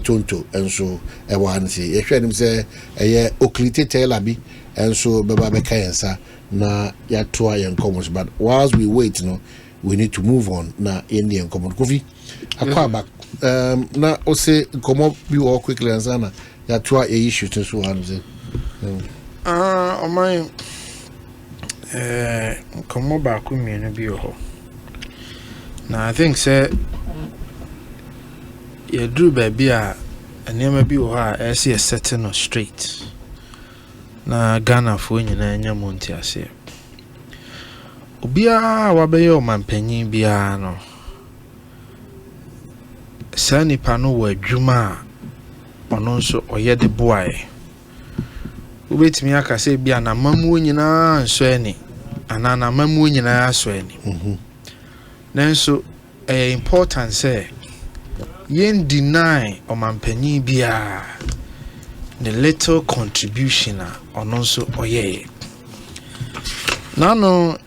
tonto enso e wan si ye hwe nim se eye oklite telabi enso beba be kayensa na ya to ayen commons. But whilst we wait, no, we need to move on na Indian common coffee akwa back na o say komo bi wo quickly ansana ya to a issue to so wan say o my komo ba ku mienu bi ho na I think say you drew baby a enema bi wo ha e say setting no straight na Ghana fo nyina nya monti ase obia wabeye o mampanyin bia no sani pano wa adwuma ono nso oye de boae ubetimi aka se bia na mamu nyina nso ani anana mamu nyina aso ani nanso important say yen deny o mampanyin bia the little contribution ono nso oye nano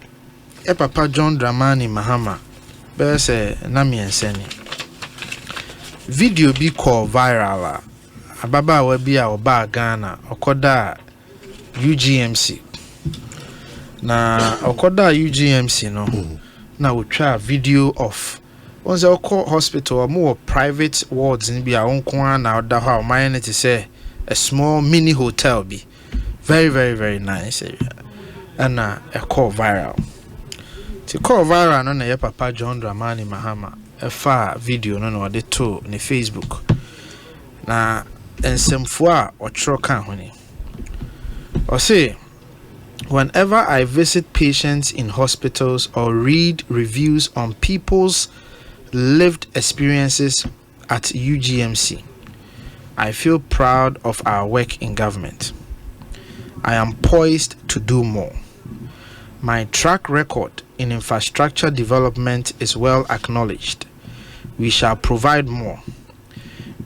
papa John Dramani Mahama be say na mienseni video bi call viral ababa wa bi a oba Ghana okoda UGMC na okoda UGMC no na wotwa video of once oko hospital more private wards ni bi a onko na oda ha o man it say a small mini hotel be very very very nice area and a call viral to call viral no na your papa John Dramani Mahama a far video no de to ne Facebook na ensemfo a otro kan honi or say whenever I visit patients in hospitals or read reviews on people's lived experiences at UGMC, I feel proud of our work in government. I am poised to do more. My track record in infrastructure development is well acknowledged. We shall provide more.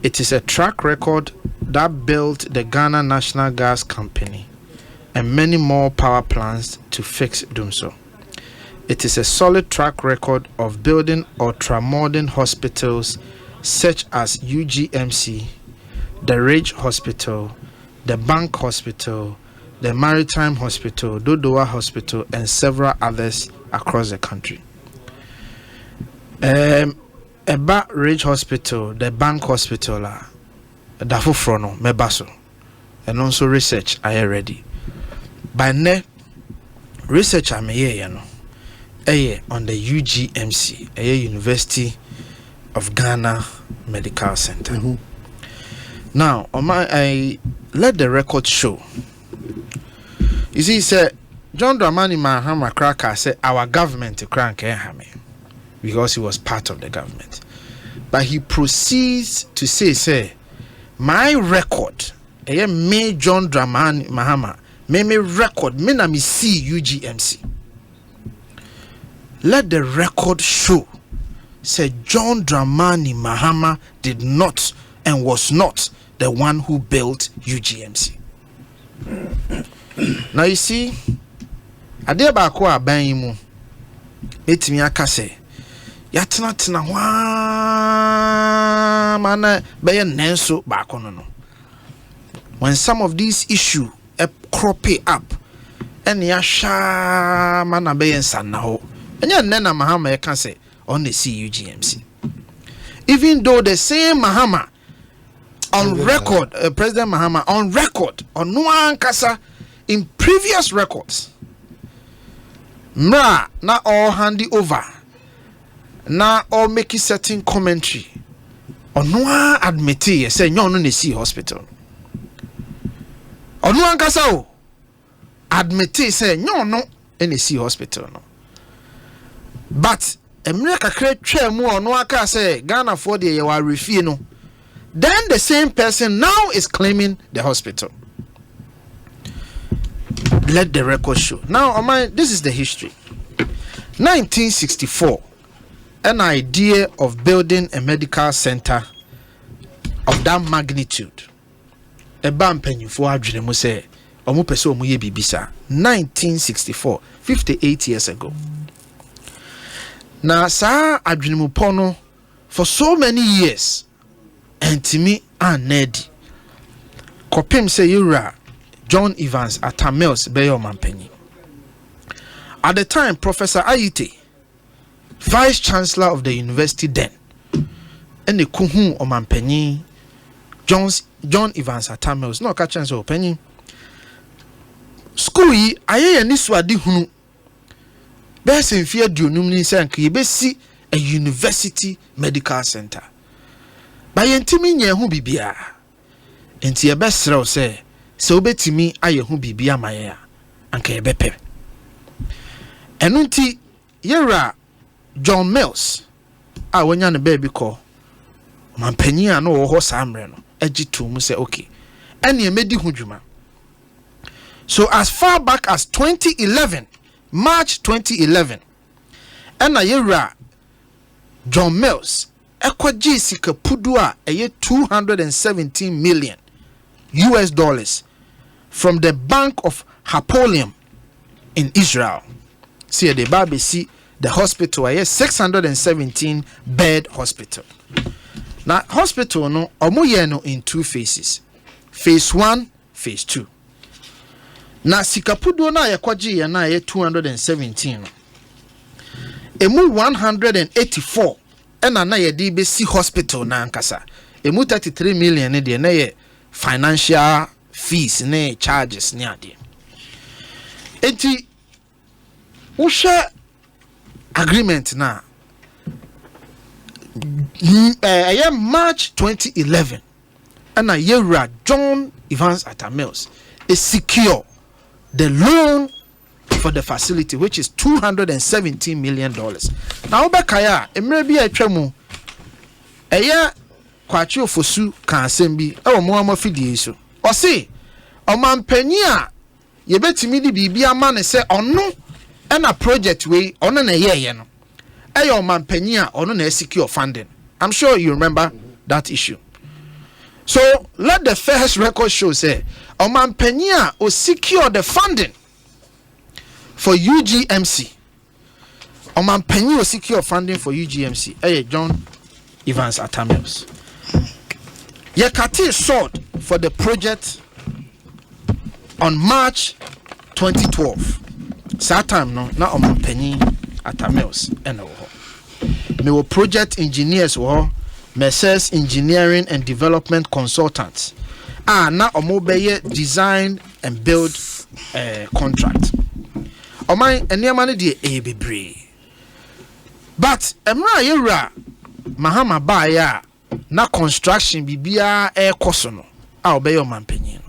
It is a track record that built the Ghana National Gas Company and many more power plants to fix Dumso. It is a solid track record of building ultra-modern hospitals such as UGMC, the Ridge Hospital, the Bank Hospital, the Maritime Hospital, Dodowa Hospital, and several others across the country. Eba Ridge Hospital, the Bank Hospital, Dafo Frono, Mebaso, and also research I already. By ne research I may on the UGMC, University of Ghana Medical Center. Now, I let the record show. You see, said John Dramani Mahama Cracker said our government to crank him because he was part of the government. But he proceeds to say, my record, me John Dramani Mahama, me record, me na me see UGMC. Let the record show. Said John Dramani Mahama did not and was not the one who built UGMC. Now you see, ade ba ko aban mu etimi aka se yatena wa mana be nenso ba ko no. When some of these issues crop up and ya sha mana be nsanna ho enya nna Mahama e ka se on the UGMC. Even though the same Mahama on record, President Mahama on record, on Nuan Kasa in previous records, na all handy over, na all making certain commentary, on Nuan admit say no no see hospital. On Nuan Kasa admit say no any see hospital no. But America create try mu on aka say Ghana for the yewa refie no. Then the same person now is claiming the hospital. Let the record show. Now, this is the history. 1964, an idea of building a medical center of that magnitude. A bampenny for Adrian say, Omupeso Muye Bibisa. 1964, 58 years ago. Now, Sir Adrian Mupono, for so many years, and to me, anedi kopim say yura John Evans Atamels Bayo Mampenyi. At the time, Professor Ayite, Vice Chancellor of the university then, and the Kuhu Omampenyi, John Evans Atamels, no catch chance of penny. School yi aye ni swadi hunu. Best in fear do numni sank be see a university medical center. By entimi nye hu bibia. Enti ye best raw say so betimi aye hu bibia maye a anka ye bepe. Enu nti yera John Mills a wonya ne baby call mampanyi a no wo ho samre no agitu mu say okay ene e medi hu dwuma. So as far back as 2011, March 2011, ena yera John Mills ekwaji sika pudu a eye 217 million US dollars from the Bank of Hapoleum in Israel. See the baby see the hospital a 617 bed hospital. Now hospital no omoye no in two phases. Phase 1, phase 2. Na sikapudo na yakwaji ya na 217. Emu 184 ena na yedi be si hospital na ankasa. Emu 33 million ne de na ye financial fees ne charges ne ade. Enti usha agreement na March 2011 ena yera John Evans Atamels is secure the loan for the facility, which is $217 million. Now, Bekaya, maybe a tremu, a year quacho fosu can send be oh more fidiation. Or say, O man penia, ye bet me be a man and say, oh no, and a project way on an a year, a man penia on a secure funding. I'm sure you remember that issue. So let the first record show say Oman Penia will secure the funding for UGMC. Oman Penia will secure funding for UGMC. Hey, John Evans Atamels. Yekati sought for the project on March 2012. That time no, na Oman Penia Atamels. Me will project engineers were Messrs Engineering and Development Consultants. Na omobeye design and build contract. Omai eniamane de bebre. But emra yera mahama ba ya na construction bibia kosono a obeye omampanyin.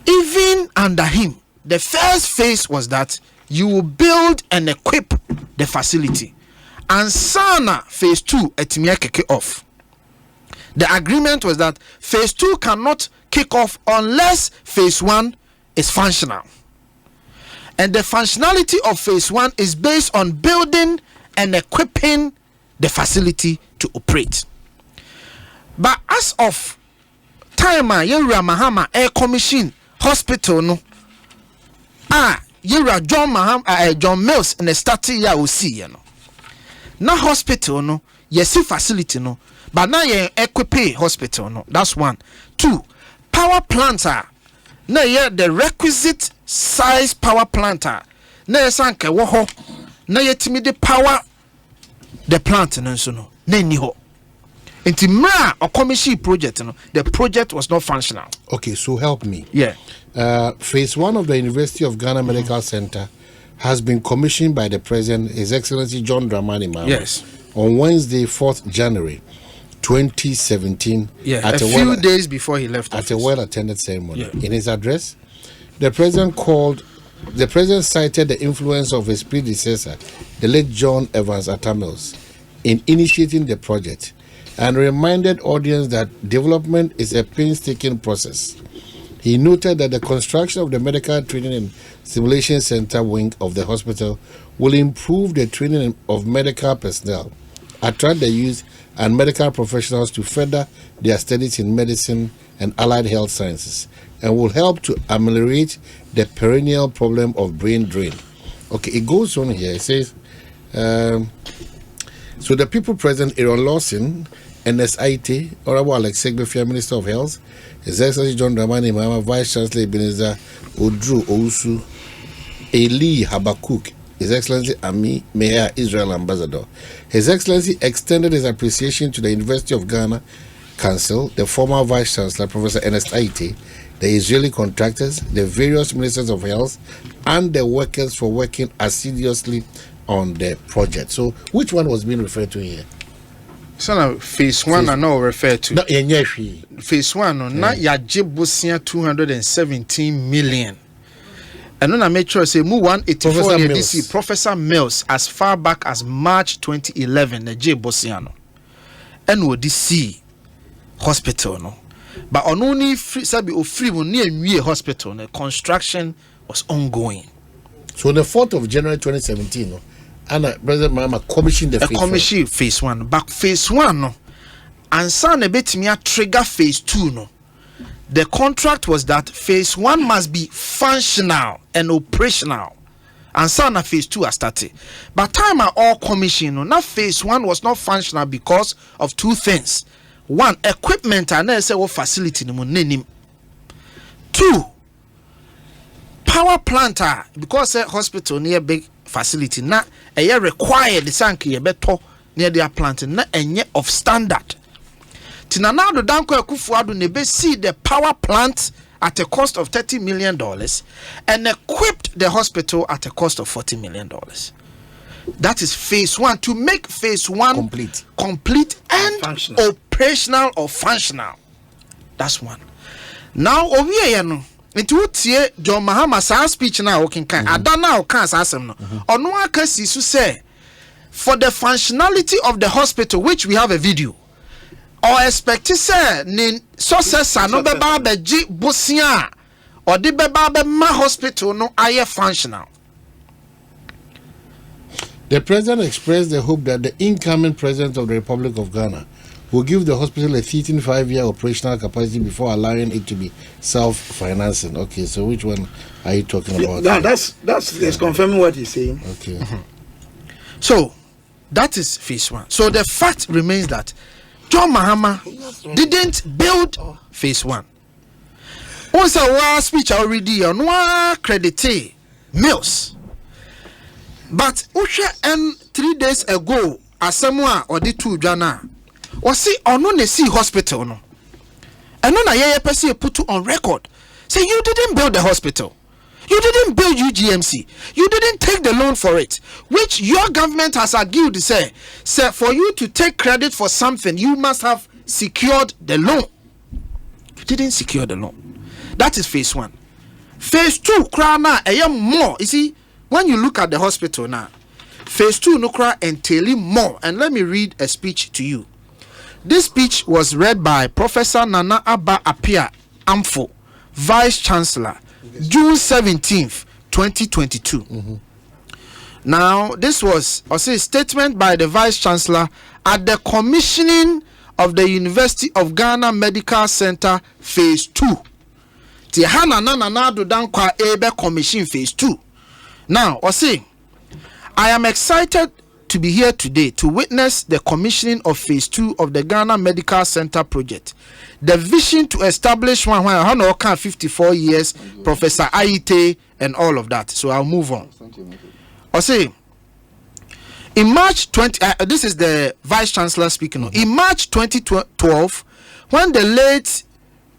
Even under him, the first phase was that you will build and equip the facility. And sana phase 2 etimia kick off. The agreement was that phase 2 cannot kick off unless phase 1 is functional. And the functionality of phase 1 is based on building and equipping the facility to operate. But as of time yera mahama air commission hospital no yera John Mills in the starting ya we see you know. Na hospital no yesi facility no but na ye equipe hospital no. That's one. 2, power plants are na ye the requisite size power plant are na ye sanke wo ho na ye timi de power the plant no so no na ni ho enti mra o commission project no the project was not functional. Okay, so help me. Yeah. Phase 1 of the University of Ghana Medical Center has been commissioned by the President, His Excellency John Dramani Mahama, yes, on Wednesday, 4th January 2017. Yeah, a few days before he left office. At a well-attended ceremony. Yeah. In his address, the President cited the influence of his predecessor, the late John Evans Atamels, in initiating the project, and reminded audience that development is a painstaking process. He noted that the construction of the Medical Training and Simulation Center wing of the hospital will improve the training of medical personnel, attract the youth and medical professionals to further their studies in medicine and allied health sciences, and will help to ameliorate the perennial problem of brain drain. Okay, it goes on here. It says, so the people present, Aaron Lawson, NSIT, Honorable Alex Segbefia, Minister of Health, His Excellency John Dramani Mahama, Vice Chancellor Ebenezer Odru Ousu, Eli Habakuk, His Excellency Ami Meher, Israel Ambassador. His Excellency extended his appreciation to the University of Ghana Council, the former Vice Chancellor, Professor Ernest Aite, the Israeli contractors, the various ministers of health, and the workers for working assiduously on the project. So, which one was being referred to here? So now, phase 1 I know refer to. No, phase 1, no, na yaje bosia 217 million. And then I made sure say mu 184 year DC Professor Mills as far back as March 2011 the J Bosiano. And wo DC hospital no. But on only free sabi o free mo near hospital the construction was ongoing. So on the 4th of January 2017 no, and President Mahama commissioned the phase 1. But phase 1 no and son a bit me trigger phase 2 no. The contract was that phase 1 must be functional and operational. And so now phase 2 has started. But time I all commission, now phase 1 was not functional because of two things. One, equipment and then say what facility name. 2, power plant because a hospital near big facility now a required the sanky better near their plant na enye of standard. Tinanado Danko Ekufuado nebe see the power plant at a cost of $30 million and equipped the hospital at a cost of $40 million. That is phase 1 to make phase 1 complete and functional. Operational or functional. That's one. Now over here no into tie John Mahama sa speech na o kan adana o kan sa asem no ono aka sisu say for the functionality of the hospital which we have a video or expect say ni success no be ba beji bosia or the be ba be ma hospital no aye functional. The president expressed the hope that the incoming president of the Republic of Ghana will give the hospital a 5-year operational capacity before allowing it to be self-financing. Okay, so which one are you talking about? That's confirming what he's saying. Okay. So that is phase 1. So the fact remains that John Mahama didn't build phase 1. Once a speech already on one credit Mills. But Usha and 3 days ago, Asamoah or the 2 Jana was see or no see hospital no. And no na ye person put on record. Say you didn't build the hospital. You didn't build UGMC. You didn't take the loan for it, which your government has argued say for you to take credit for something, you must have secured the loan. You didn't secure the loan. That is phase 1. Phase 2, krana more. You see, when you look at the hospital now, phase 2 no kra entailing more. And let me read a speech to you. This speech was read by Professor Nana Abba Apia Amfo, Vice Chancellor, June 17th, 2022. Now, this was also a statement by the Vice Chancellor at the commissioning of the University of Ghana Medical Center Phase 2. Tihana Nana do Dankwa Ebe Commission Phase 2. Now, I am excited to be here today to witness the commissioning of phase 2 of the Ghana Medical Center project. The vision to establish one 54 years, Professor Aite and all of that. So I'll move on. In March 20, this is the Vice Chancellor speaking. In March 2012, when the late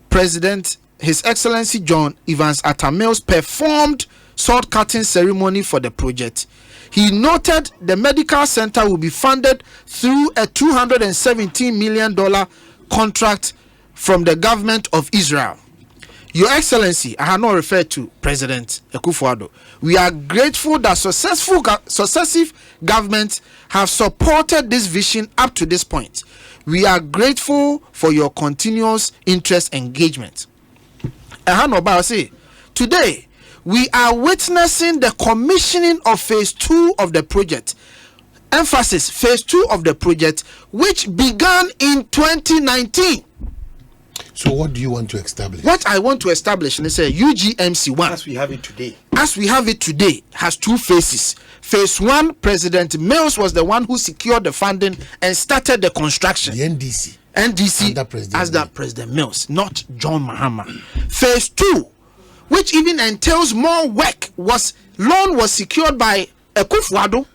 President, His Excellency John Evans Atta Mills performed sword cutting ceremony for the project, he noted the medical center will be funded through a $217 million contract from the government of Israel. Your Excellency, I have not referred to President Ekufuado. We are grateful that successive governments have supported this vision up to this point. We are grateful for your continuous interest engagement. Today, we are witnessing the commissioning of phase 2 of the project. Emphasis, phase 2 of the project, which began in 2019. So what do you want to establish? What I want to establish is a UGMC 1. As we have it today. as we have it today, has two phases. Phase 1, President Mills was the one who secured the funding and started the construction. The NDC as that President Mills, not John Mahama. Phase 2, which even entails more work, loan was secured by Akufo-Addo,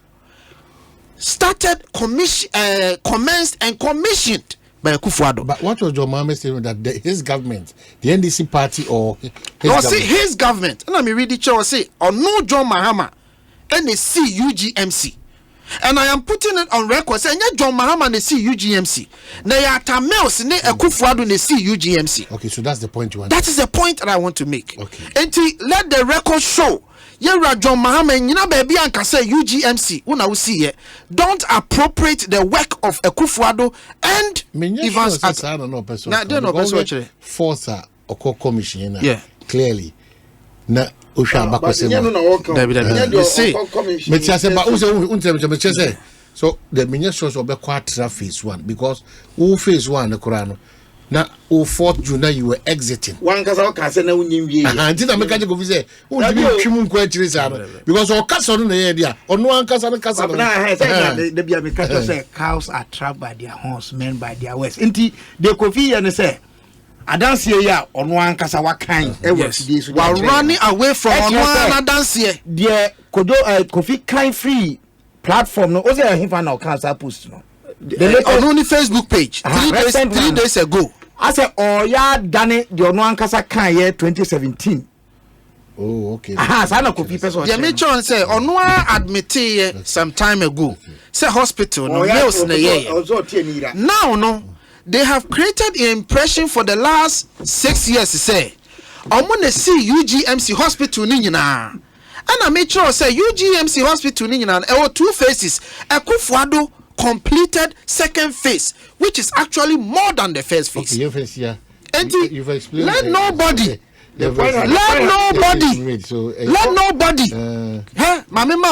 commenced and commissioned by Akufo-Addo. But what was John Mahama's statement that his government, the NDC party or his government? Let me read it. Say, or no John Mahama, NC UGMC. And I am putting it on record saying John Mahama and the UGMC. Na yata Mills ne Akufo-Addo ne UGMC. Okay, so that's the point you want. That is the point that I want to make. Okay. And let the record show. Yera John Mahama nyina baby anka say UGMC. Una we see here. Don't appropriate the work of Akufo-Addo and Evans. I don't know person. Na don't know person actually. Force or commission. Yeah. Clearly. Na Usha Bakosema. So the ministers will be quite phase 1 because who phase 1 the Quran now 4th June you were exiting. One can say no until the mechanic of his because all cats on the area or no one cast on the castle. The cows are trapped by their horns, men by their waist. Inti the coffee and say I don't see ya on one Kasawa kind. Yes. While running away from one dance here. The Kofi kind free platform. No, was there him for now? Cancer post no. On only Facebook page 3 days ago. I said, oh yeah, done it. The one Kasa kind year 2017. Oh, okay. Sana Kofi person. The matron say on one admitted some time ago. Say hospital no meals na ye. Now no. They have created an impression for the last 6 years. Say, I'm gonna see UGMC hospital ni nyina. And I made sure say UGMC hospital ni nyina. There were 2 phases. Akufo-Addo completed second phase, which is actually more than the first phase. Okay, phase, yeah. And you've explained. Let nobody. Let nobody.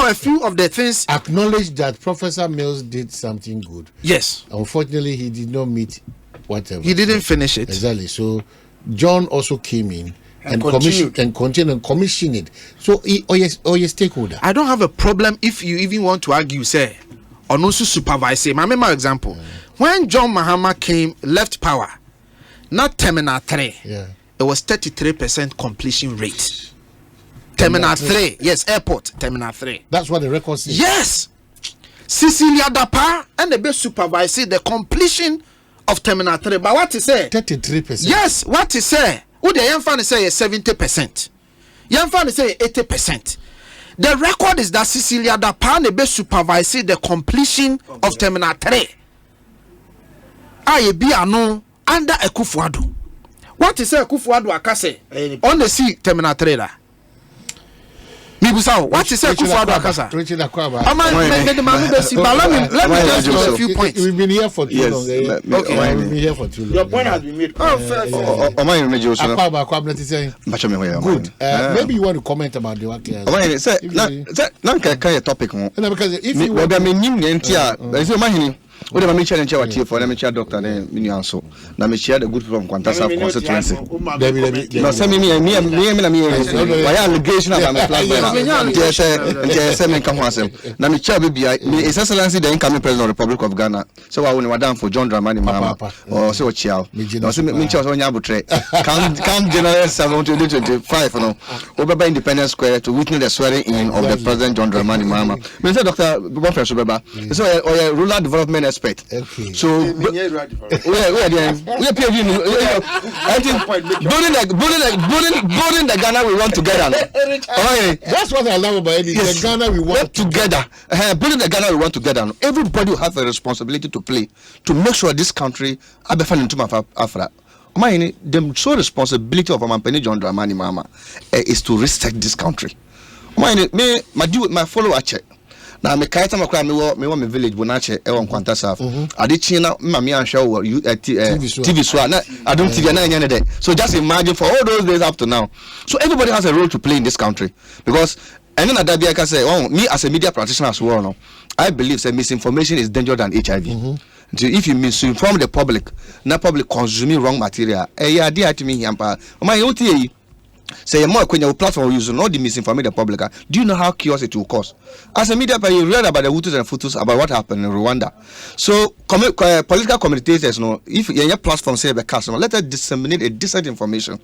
A few of the things acknowledge that Professor Mills did something good. Yes. Unfortunately, he did not meet whatever. He didn't finish it. Exactly. So John also came in and commissioned it. So your stakeholder. I don't have a problem if you even want to argue, say, or no supervise. My example. When John Mahama left power, not Terminal 3. Yeah. It was 33% completion rate. Terminal 3. Yes, airport. Terminal 3. That's what the record says. Yes. Cecilia Dapa and the best supervisor the completion of Terminal 3. But what he say? 33%. Yes, what he say? Who the young fan say is 70%. Young fan say 80%. The record is that Cecilia Dapa and the best supervisor the completion of Terminal 3. I be ano under Akufo-Addo. What is Akufo-Addo akase on the sea Terminal 3 la? Mibusao, what is Akufo-Addo akasa? Let me just give a few points. We've been here for too long. Okay. We've been here for too long. Your point has been made. Good. Maybe you want to comment about the work here. Because if you want what am I challenge our chief for? Let me share Doctor Minianso. Now me share the good from Quantasa constituency. No, send me. Why allegation about my plan? Just come once. Now me share baby. His Excellency the incoming President of the Republic of Ghana. So I want to down for John Dramani Mahama or so Chiao. No, so me choose on Yabutre. Come January 7, 2025. No, over Independence Square to witness the swearing in of the President John Dramani Mahama. Mr. Doctor Bonfres Subeba. So rural development expert. Okay. So we are building the Ghana we want together. Okay. That's what I love about it. Yes. The Ghana we want together. Building the Ghana we want together. Everybody will have a responsibility to play to make sure this country the sole responsibility of John Dramani Mahama is to respect this country. My follower check. Now me kaita makwa me wo me village bonache e won kwanta saf ade chi na mama an hwe TV so na I don't TV na nya ne. So just imagine for all those days up to now. So everybody has a role to play in this country because and then Adabia can say, oh, me as a media practitioner as well, no, I believe that misinformation is dangerous than HIV. So if you misinform the public, not public consuming wrong material, yeah, dear to me, say more when your platform using all the misinformation the public. Do you know how chaos it will cause? As a media player, you read about the Hutus and Futus about what happened in Rwanda. So political commentators, if your platform say the customer, let us disseminate a decent information.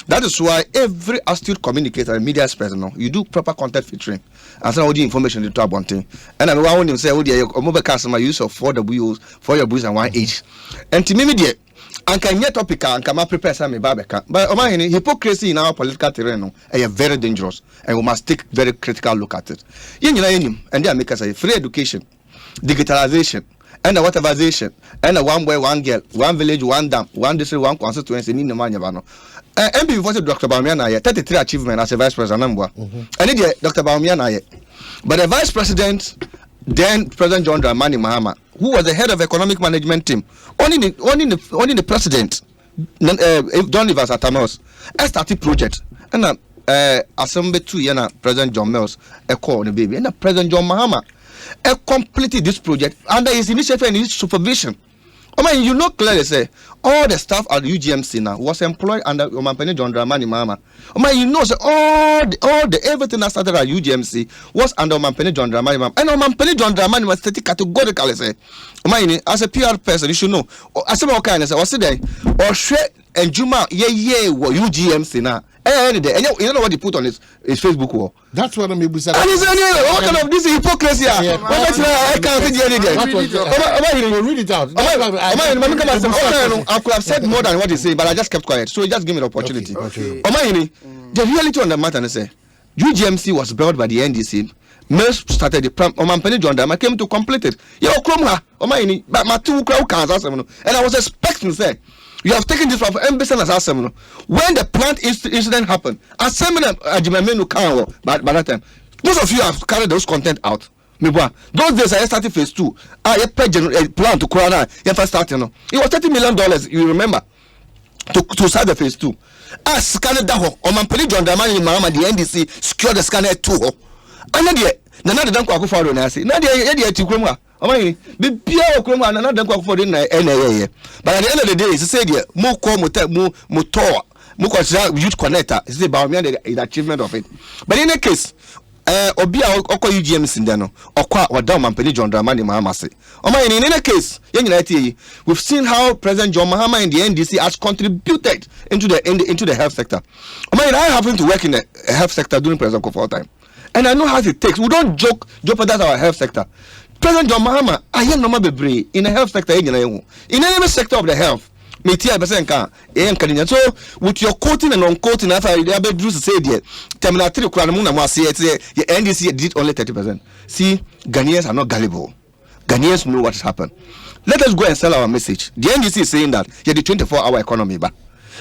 That is why every astute communicator and media person, you do proper content filtering and send all the information to one thing. And I want to say, mobile customer use of 4 W's, 4 W's and 1 H. And to me, and can yet topic and come up prepare some babeka. But hypocrisy in our political terrain is very dangerous, and we must take very critical look at it. And they make us a free education, digitalization, and a waterization, and a one boy, one girl, one village, one dam, one district, one constituency in the Manavano. And before Dr. Baumiana, 33 achievements as a vice president. And Dr. Baumiana, but the vice president, then President John Dramani Mahama, who was the head of economic management team, only the president, John Rivers Atamos, started project, and assembly 2 years President John Mills, a call on the baby, and President John Mahama, completed this project under his initiative and his supervision. You know clearly say all the staff at UGMC now was employed under Omampeni John Dramani Mahama. You know say all the everything that started at UGMC was under Omampeni John Dramani Mahama. And Omampeni John Dramani was categorically say, as a PR person, you should know. As a kind of say, what's today? Or shred and Juma UGMC now. And you know what he put on his Facebook wall? That's what I'm able to say. And he's what kind of this hypocrisy? I can't read it out. I could have said more than what he said, but I just kept quiet. So he just gave me the opportunity. Okay. The reality on the matter is UGMC was built by the NDC. Mills started the Omampeni John Dama came to complete it. And I was expecting say you have taken this from embassy as assembly. When the plant incident happened, assembly by that time, most of you have carried those content out. Those days I started phase 2. I plan to Corona. It was $30 million, you remember, to start the phase 2. I scanned that hole. Omampeni John Dramani Mahama, the NDC, secured the scanner 2. And then the Danko Akufo na say, na dey etikwemu a be bia okremu na Danko Akufo dey na NAA. But at the end of the day, he said mo call mo tour mo consider youth connector. He say Bawumia the achievement of it. But in any case, obi a okọ UGMC ndẹ no okọ wada Omampeni John Dramani Mahama say. In any case, we've seen how President John Mahama and the NDC has contributed into the health sector. I happen to work in the health sector during President Kufuor time. And I know how it takes. We don't jeopardize our health sector. President John Mahama, I am normal be in the health sector. In any sector of the health, so with your quoting and unquoting, after you have to say there, Terminal 3 the NDC did only 30%. See, Ghanaians are not gullible. Ghanaians know what has happened. Let us go and sell our message. The NDC is saying that you're the 24-hour economy, but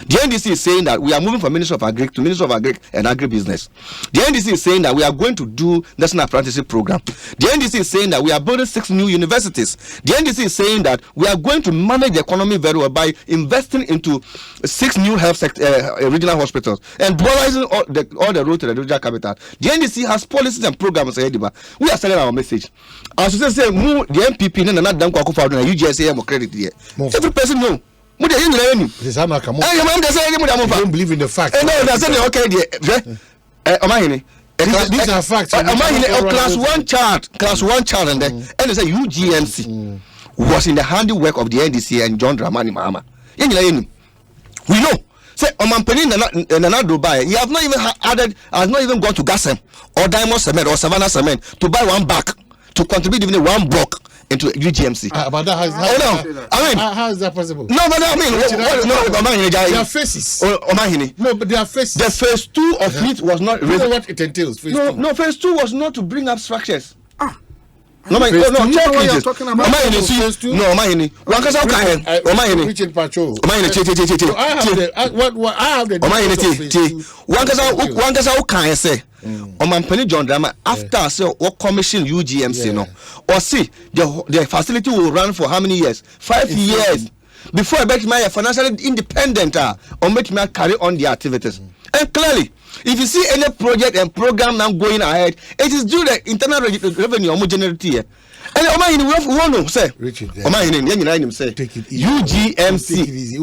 the NDC is saying that we are moving from Minister of Agric to Minister of Agric and Agribusiness. The NDC is saying that we are going to do National Apprenticeship Program. The NDC is saying that we are building 6 new universities. The NDC is saying that we are going to manage the economy very well by investing into 6 new health regional hospitals and polarizing all the road to the regional capital. The NDC has policies and programs. We are selling our message. As you say, the MPP and not Danko Akufo and UGSA credit here. Every person knows. I don't believe in the facts. These are facts. Class 1 child, and then they say UGMC was in the handiwork of the NDC and John Dramani Mahama. We know. Say Omampeni and Dubai, you have not even has not even gone to Gasem or Diamond Cement or Savannah Cement to buy one bag to contribute even 1 block into UGMC. But that how is that possible? No, but their faces. No, but their faces. The phase 2 of it was not. You know what it entails. Phase 2 was not to bring up structures. No, check it. Richard Pacho. I have the Omampeni John Drama after say what commission UGMC no or see the facility will run for how many years? 5 years before I make my financially independent or make me carry on the activities. And clearly, if you see any project and program now going ahead, it is due the internal revenue homogeneity. And Omayini, we want to say, Richard, Omayini, you say, take it easy. UGMC. Take it easy.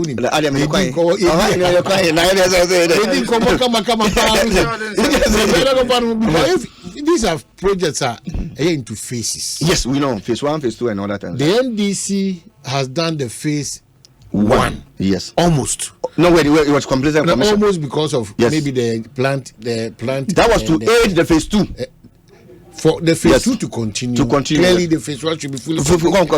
These are projects are into phases. Yes, we know phase 1, phase 2, and all that. The NDC has done the phase 1. Yes, almost. No, wait, it was completed. Almost because of maybe the plant. That was to aid the phase 2. For the phase 2 to continue. Clearly, the phase 1 should be fully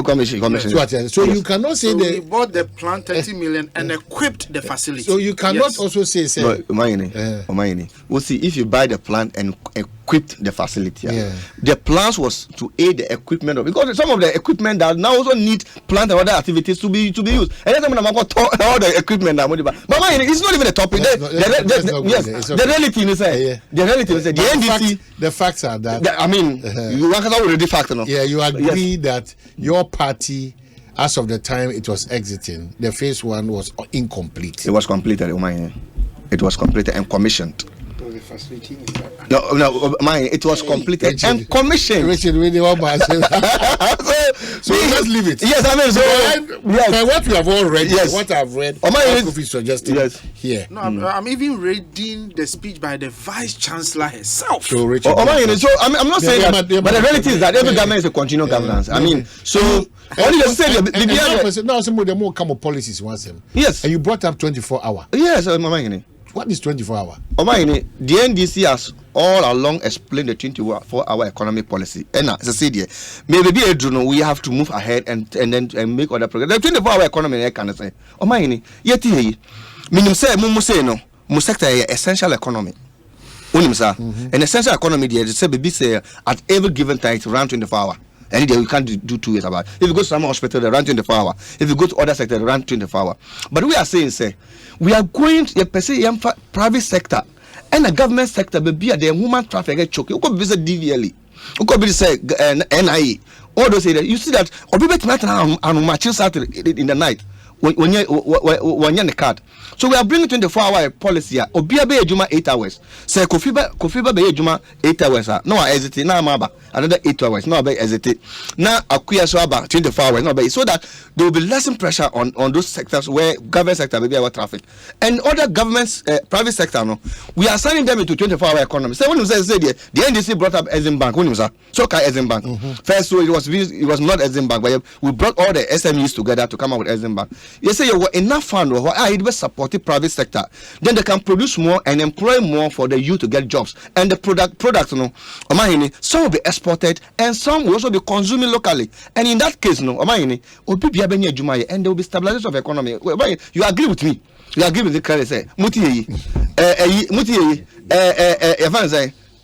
commission. So you cannot say we bought the plant 30 million and equipped the facility. So you cannot also say. No, Omayini. We'll see if you buy the plant and equipped the facility. The plans was to aid the equipment because some of the equipment that now also need plant and other activities to be used. And then I'm going to all the equipment. But it's not even a topic. The reality is the NDC. The facts are that. I mean, you work out with the fact, no? Yeah, you agree that your party, as of the time it was exiting, the phase 1 was incomplete. It was completed, Omayini. It was completed and commissioned. No, mine. It was completed and commissioned. Richard, really want my so let's leave it. Yes, I mean, so what we have all read, what I've read, Kofi suggested here. No, I'm even reading the speech by the Vice Chancellor herself. So, Richard, so I'm not saying that, but the reality is that every government is a continual governance. I mean, so only the say now some of the more come policies once. Yes, and you brought up 24-hour. Yes, Omayini. What is 24-hour? Omayini, the NDC has all along explained the 24-hour economic policy. And as I said here, maybe we have to move ahead and make other progress. The 24-hour economy, I can say, Omayini, yet here, meaning say, no, mu sector essential economy. An essential economy, they say, baby say at every given time, it's around 24 hours. And we can't do 2 years about it. If you go to some hospital, they run 24 hours. If you go to other sector, they run 24 hours. But we are saying, say, we are going to the private sector and the government sector, be the human traffic get choke. You could visit DVLE. You could be say NIA. All those areas. You see that or people tonight and matching Saturday in the night when you're in the card. So we are bringing 24-hour policy here. Obia be ejuma 8 hours. Say Kofi be ejuma 8 hours. No hesitate. Now maba another 8 hours. No be hesitate. Now akuya so about 24 hours. No be so that there will be less pressure on those sectors where government sector may be our traffic and other governments private sector. No, we are signing them into 24-hour economy. So when you say the NDC brought up Exim Bank. When you say so Exim Bank. First, so it was not Exim Bank, but we brought all the SMEs together to come up with Exim Bank. You say you were enough fund or I support the private sector, then they can produce more and employ more for the youth to get jobs. And the products, some will be exported and some will also be consuming locally. And in that case, and there will be stabilization of economy. You agree with me? You agree with the credit? Say,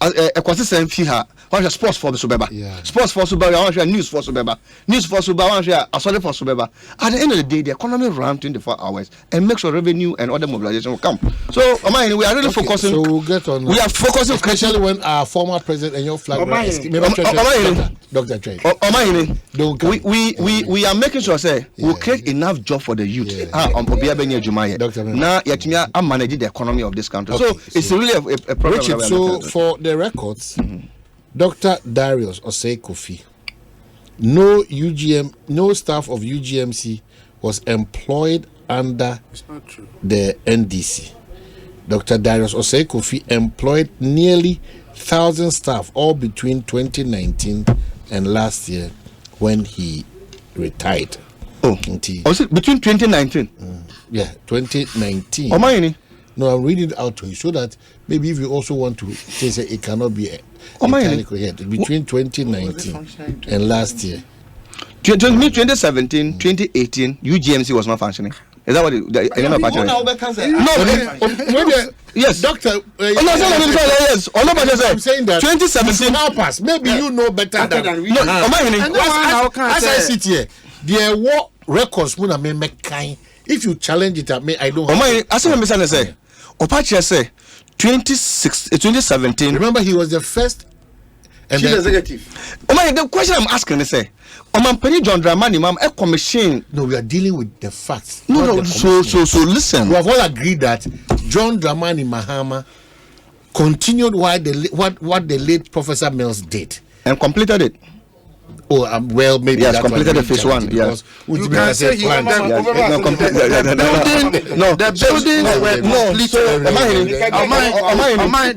Ekosiisen fiha. One sports for the Subeba, sports for Subeba, news for Subeba, news for Subeba, sorry for Subeba. At the end of the day, the economy runs 24 hours and makes sure revenue and other mobilization will come. So, we are really focusing. So we'll get on. We are focusing, especially when our former president and your flag. Dr. Trey. We are making sure say we create enough job for the youth. Now, yet I'm managing the economy of this country. So it's really a problem. Richard, so for the records. Dr. Darius Osei Kofi, no staff of UGMC was employed under the NDC. Dr. Darius Osei Kofi employed nearly 1,000 staff, all between 2019 and last year when he retired. Was it between 2019? Yeah, 2019. Omayini? No, I'm reading it out to you so that maybe if you also want to say it cannot be between 2019 and last year. 2017, 2018, UGMC was not functioning. Is that what yes, doctor. Yes. I'm saying that 2017 now pass. Maybe you know better than we. As I sit here, there were records. If you challenge it, I don't. I say. Opache say 2017. Remember, he was the first chief executive. The question I'm asking is say, John Dramani, ma'am, a commission. No, we are dealing with the facts. No. So listen. We have all agreed that John Dramani Mahama continued what the late Professor Mills did and completed it. well, maybe Yes, that's completed why the phase 1. Yes. You can say he planned.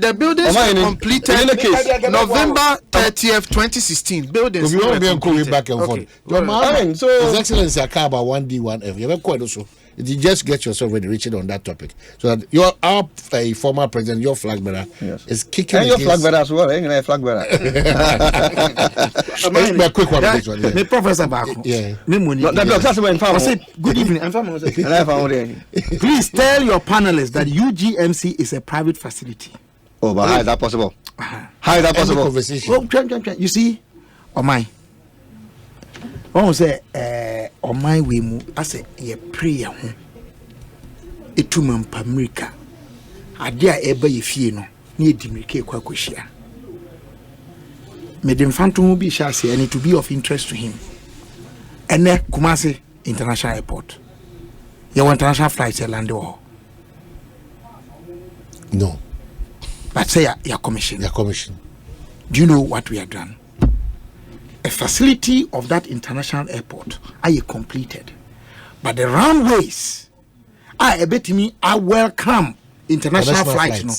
The buildings were completed November 30th, 2016. Buildings We were won't be going completed. back and forth. Okay. So His Excellency, I care about 1D, 1F. You have quite also. You just get yourself ready, Richard, on that topic. So that our former president, your flag bearer, is kicking. and your flag bearer as well. Ain't flag bearer. Be a quick one. This one. Me Professor Bako. Yeah. Me money. I said, good evening. Please tell your panelists that UGMC is a private facility. Oh, but how is that possible? How is that possible? Conversation. Oh, you see, on my. One say, on my way, I say, ye prayer. It man Pamrika. I dare ever ye fear no, near Dimike Quakushia. Madam Phantom will be chassis and it will be of interest to him. And then Kumasi International Airport. Your international flights are land or No. but say your commission. Your commission. Do you know what we have done? A facility of that international airport are completed, but the runways are a bit me. I welcome international flights. No,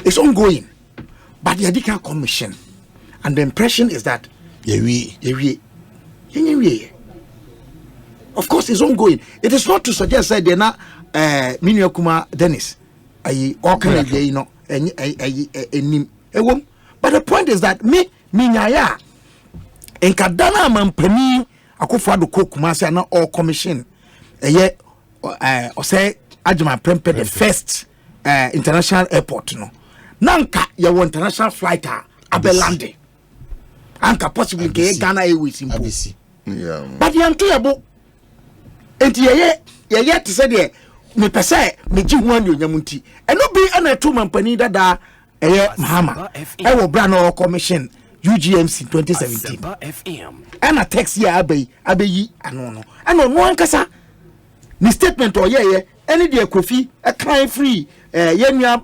it's ongoing, but the Adika commission, and the impression is that of course it's ongoing. It is not to suggest that they're not Miniokuma Dennis. But the point is that Minyaya and Kadana Mampani Akufado Kumasi na all commission or say Ajama Prempe the first international airport no Nanka ya international flighter Abelande Anka possibly Ghana Airways in ABC. Yeah. But the Antoyabo enti ye to say there me pese me ji ho anu nyamunti eno bi ana two mampani dada Mahama e wo bra no commission UGMC 2017 ana tax year abeyi ano no ana no ankasa ni statement o ye any de Kofi a kind free yenua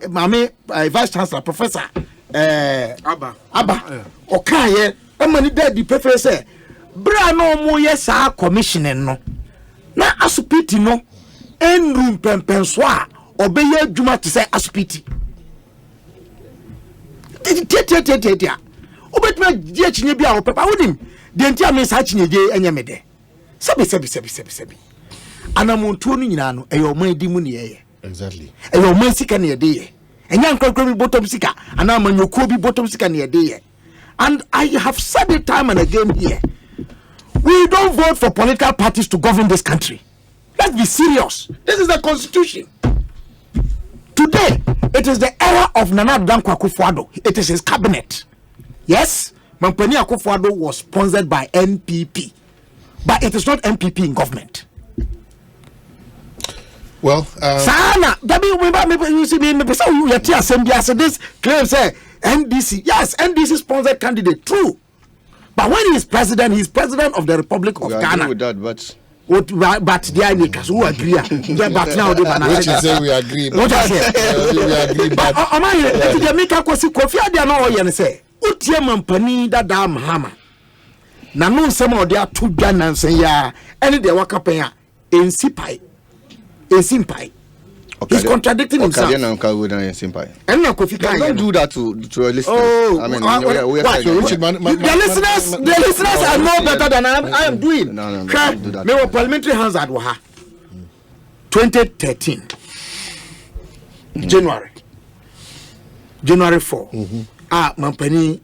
mame vice chancellor professor Abba o kan ye amani daddy prefer say bra no mo ye sa commissioning no na asupiti no enrum pempenso a obeye adwuma te say asupiti tetetetetetea obetuma die chinye bia o pepa wonim de ntia me sa chinye je enyemede sebi anamontu no nyina no eyo man di mu ne ye Exactly. eyo man sika ne de ye enya nkrakra bi bottom sika ana manyokuo bi bottom sika ne de ye. And I have said it time and again here, we don't vote for political parties to govern this country. Let's be serious. This is the constitution. Today, it is the era of Nana Dankwa Akufo-Addo. It is his cabinet. Yes, Mampani Akufo-Addo was sponsored by NPP, but it is not NPP in government. Well, Sana, you see me, you this claim say NDC. Yes, NDC sponsored candidate, true. But when he is president of the Republic of Ghana. With that, but the idea who agree. But now what you say we agree. What I say? We agree. But am I? If you make a question, Kofi Ade na oye ne say, "Utie mampani dada Mahama." Na no nsem o de ato dwa nansen ya, ene de wakapen a ensipai. He's contradicting himself. And now Kofi don't do that to your listeners. Oh, I mean, the listeners are no better than I am doing. No, don't do that. Me parliamentary hands at Waha. 2013 January 4. Mampani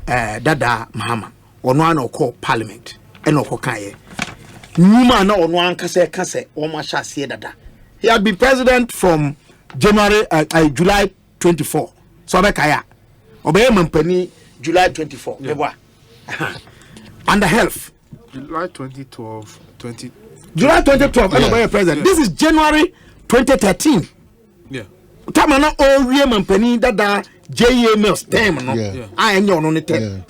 dada Mahama ono ana call parliament eno ko kaye. Numa na ono an kase o ma sha sie dada. He had been president from July 24. So Bekaya. Obey Mampani July 24. Yeah. Under health. July 2012. July 2012. And obey president. Yeah. This is January 2013. Yeah. Tamana Orie Mampani dada JMS term no. Yeah. I know no term.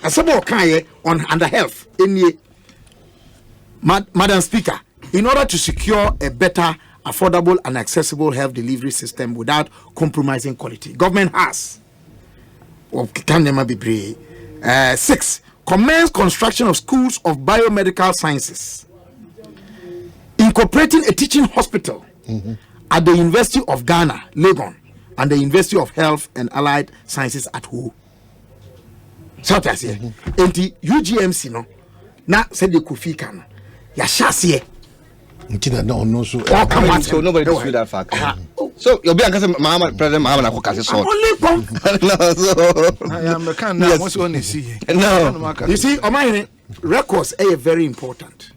Asabo Kaye on under health. Madam Speaker, in order to secure a better, affordable and accessible health delivery system without compromising quality, government has 6. Commence construction of schools of biomedical sciences, incorporating a teaching hospital at the University of Ghana, Legon, and the University of Health and Allied Sciences at Ho. So that's here. And the UGMC no, na said the Kofi can. Ya shasiye. No, so nobody dispute that fact. So you'll be President Mahama Nakukasi so. I am a kind of what's going to see. No. You see, my records are very important.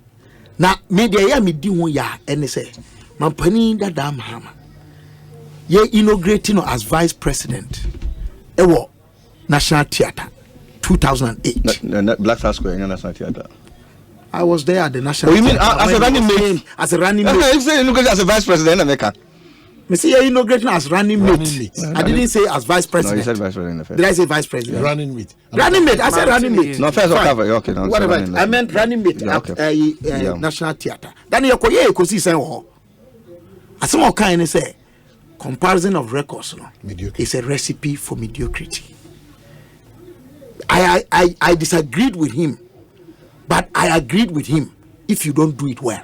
Now, media ya me di ya and say, Mampani da Mahama. Ye inaugurating as vice president. Ewo National Theatre 2008. Black Star Square in National Theatre. I was there at the National. Oh, you mean as a running mate? As a running mate. You say inaugurating as a vice president in America. Me say you inaugurating as running mate. I didn't say as vice president. No, you said vice president. Did I say vice president? Running mate. Running mate. I said running mate. No, first cover. Okay, no. Whatever. I meant running mate at National Theatre. Then you koye Ekosiisen wo. As more kind say comparison of records no. It's a recipe for mediocrity. I disagreed with him. But I agreed with him if you don't do it well.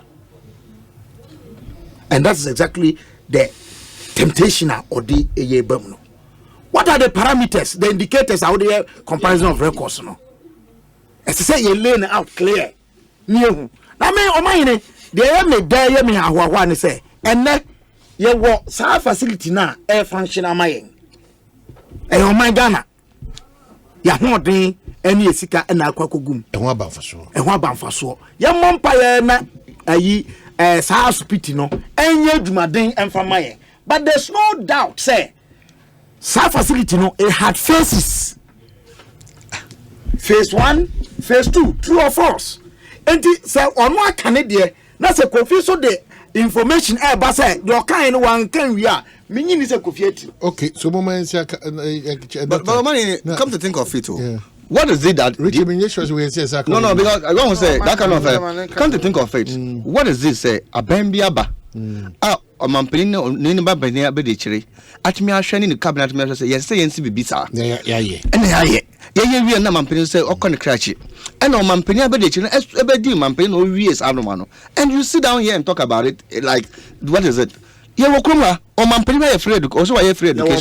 And that's exactly the temptation or the no. What are the parameters, the indicators out there, comparison of records? No? As I say, you lay out clear. Now, me, the me there, me, I want to say, and then you walk, facility now, air function, am I? And on my Ghana, ya holding. Any esika na akwakogum ehwa banfaso ya mompaye na ayi saa hospital no enye adwumaden emfamaye, but there's no doubt say saa facility no it had phases. Phase 1, phase 2, true or false. And say ono akane de na say Kofi so the information e ba say the kind one can we are minyi say Kofi eti. Okay, so moment but come to think of it what is it that Richard exactly? No, because I want to say that kind of come to think of it. What is this say? A bambiaba. Mampino Ninba Benia Bedichiri. At me, I shine in the cabinet, say, yes, say, and see Bisa. Yeah. And we are not Mampino say, or can crash it. And on Mampina Bedichiri, as ever do Mampino, years, Anomano. And you sit down here and talk about it like, what is it? You will come on Mampina afraid, also I afraid. Yes,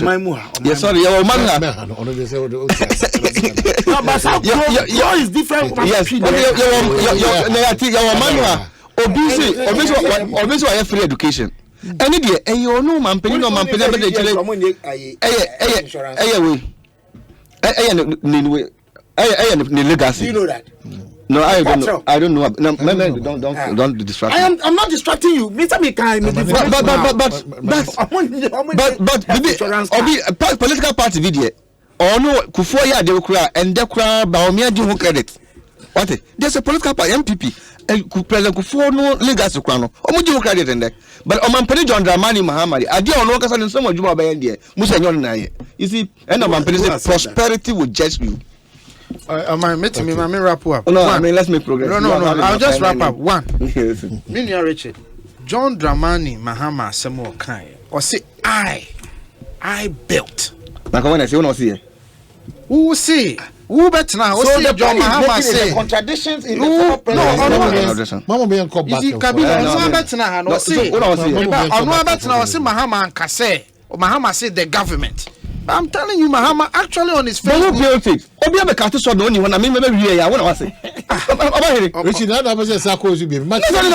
sorry, your man. No, but your is different. Yes, your man. Obviously, I have free education. Any day, and you know, Mampini, no Mampina, legacy. You know that? No, I don't know. I don't know. No, don't distract me. I'm not distracting you. Mr. Mikai, but political party video. Or no, Kufoya de Ukra and Dekra Baumia do credit. What? There's a political party MPP. President Kufo no legacy crown. Omuji credit in there. But Mampeni John Dramani Mahamadi, I did on Lucas and some of Juma Bayandia, Musa Yon. You see, and Mampeni prosperity will judge you. Am I meeting me? Let me wrap up. No, I mean, let's make progress. No. I'll just wrap up. One. Minya Richard. John Dramani Mahama Samuel Kai. Or say, I built. Now, when I say, no, see. Who say? Who bet now? So the John Mahama say contradictions in no. Mama be come back. Is it Kabila? No bet now. No say. No bet now. Say Mahama and Kase. Mahama say the government. I'm telling you, Mahama actually on his Facebook. Don't build it. Obi am a cartoon so only when I mean maybe here. I want to say. Richard, that was a Sarkozy be. No. We don't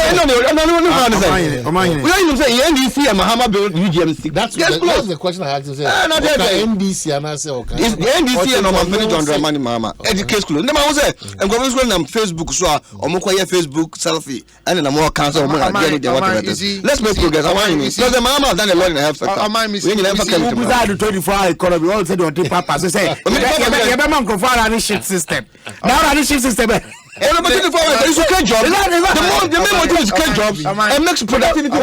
even say NDC and Mahama build UGMC. That's the question I had to say. NDC and I say okay. It's the NDC and Mampeni John Dramani Mahama. Educate school. Never was it. I'm going to go on Facebook so omokoye Facebook selfie and then I'm more cancel whatever. Let's make progress. I want you. Because the Mahama have done a lot in the health sector. We never come to that 24 economy. All said on the paper. So say, you better man go for a shift system. Now a shift system. And opportunity for is to create jobs. The main motive is to create jobs and makes productivity. This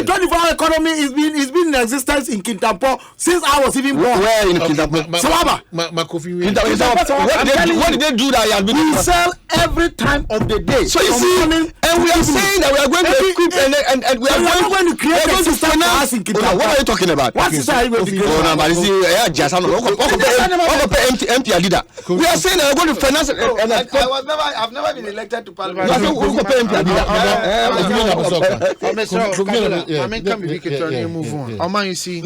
24-hour economy is been in existence in Kintampo since I was even born. Where in Kintampo? Salaba. What did they do that? We sell every time of the day. So you see, and we are saying that we are going to equip and we are going to create a system for us in Kintampo. What are you talking about? What system are you going to create? Oh, no, but you see, just empty leader. We are saying that we are going to finance. I've never been elected to parliament. You see,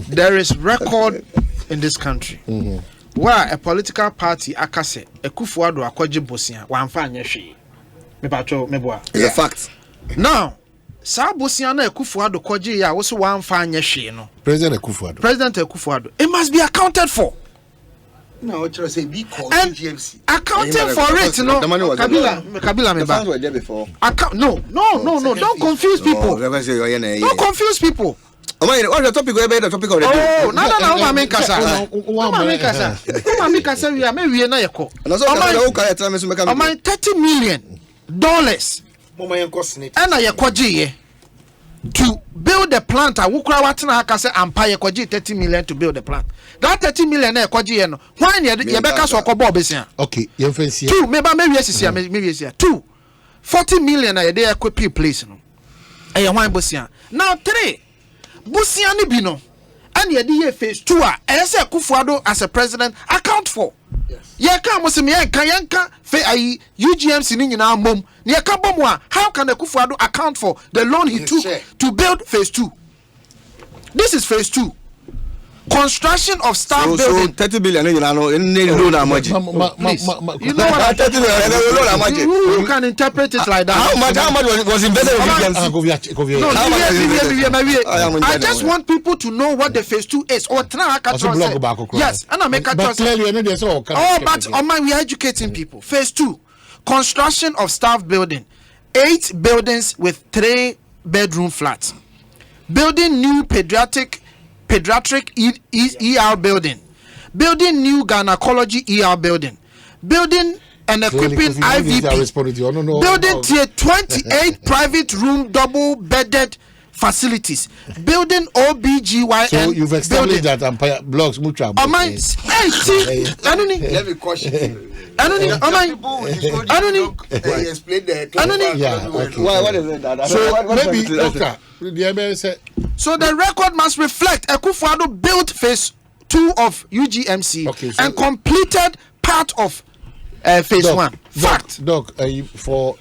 there is record in this country where a political party akase Ekufuado akwaje bosia wanfa anyehwe mepacho meboa. It's a fact. Now sa bosia na Ekufuado kwaje ya wo so wanfa anyehwe no President Ekufuado, it must be accounted for. No, what you say? Be called UGMC. Accounting for it, no. Kabila, the funds were there before. No. Don't confuse people. Don't confuse people. What's the topic? Where the topic of the day? Oh, no. Mami kasa. We are maybe na yeko. $30 million. And I yakwaji to build the plant. I wukra watina hakase empire kwaji $30 million to build the plant. That $30 million kwaji no. Why you beka so kobo besia? Okay, you fancy. Two, maybe yes. Two, $40 million I dey equip place no. Eh why bosia? Now 3, bosia ni bi no. And ye phase 2 say Ekufuado as a president account for. Yes. Ye ka mo se me yanka fe ayi UGMC ni nyina mom. Ye ka bom a how can Ekufuado account for the loan he took to build phase 2? This is phase 2. Construction of staff building. So 30 billion you know how much? You know what? 30 billion how much? You can interpret it like that. How much was invested in UGMC? I just want people to know what the phase 2 is. Or yes, and I make a choice. But we are educating people. Phase 2, construction of staff building, 8 buildings with 3-bedroom flats, building new pediatric ER building, building new gynecology ER building, building and equipping IVP, building tier 28 private room double bedded facilities, building OBGYN. So you've established that Empire blocks mutual. Let me question. What is it? So maybe okay. So the record must reflect Ekufuado built phase 2 of UGMC and completed part of phase 1. Fact. Doc, for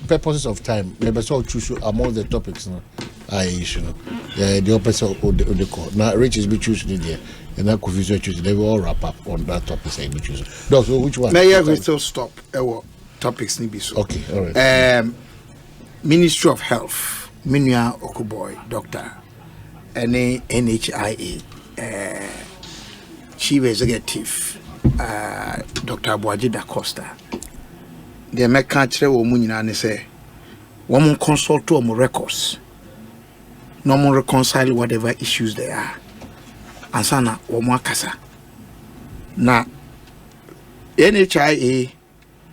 purposes of time, maybe so choose among the topics. The opposite of the court. Now, Rich be choosing there, and now Kofi choose. They will all wrap up on that topic. Say be choosing. Doc, so which one? May we still stop? Topics ni so. Okay, all right. Ministry of Health, Minya Okuboy, Doctor, NHIA, Chief Executive, Dr. Abuaji da Costa. The American wo mu nyina ne say, woman consult to records. No more reconcile whatever issues there are. And sana woman kasa. Now, NHIA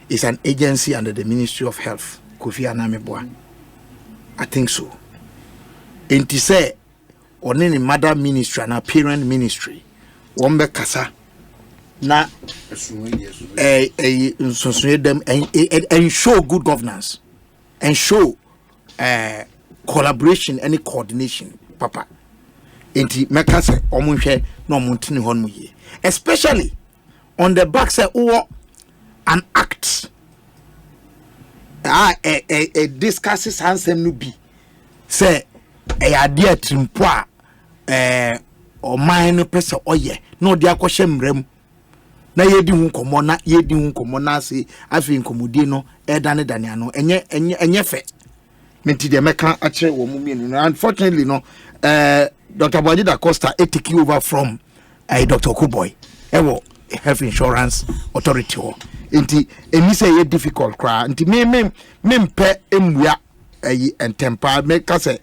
is an agency under the Ministry of Health. Kofi Anameboa. I think so. And to say, on any mother ministry and a parent ministry, Wombe Kasa, na them and show good governance and show collaboration and coordination, Papa. Enti mekase omunhwe no montini hon muye, especially on the back say an act discusses handsome no bi say ade atimpo a o man no pese oye no de akohye mrem na yedi hu komo na se afi nkomodi no edane dane ano enye fe menti de meka a kire wo mumienu no. Unfortunately no Dr. Abuaji da Costa take over from Dr. Okuboy health insurance authority ho enti emi say ye difficult kra enti me mpe emua entempa meka say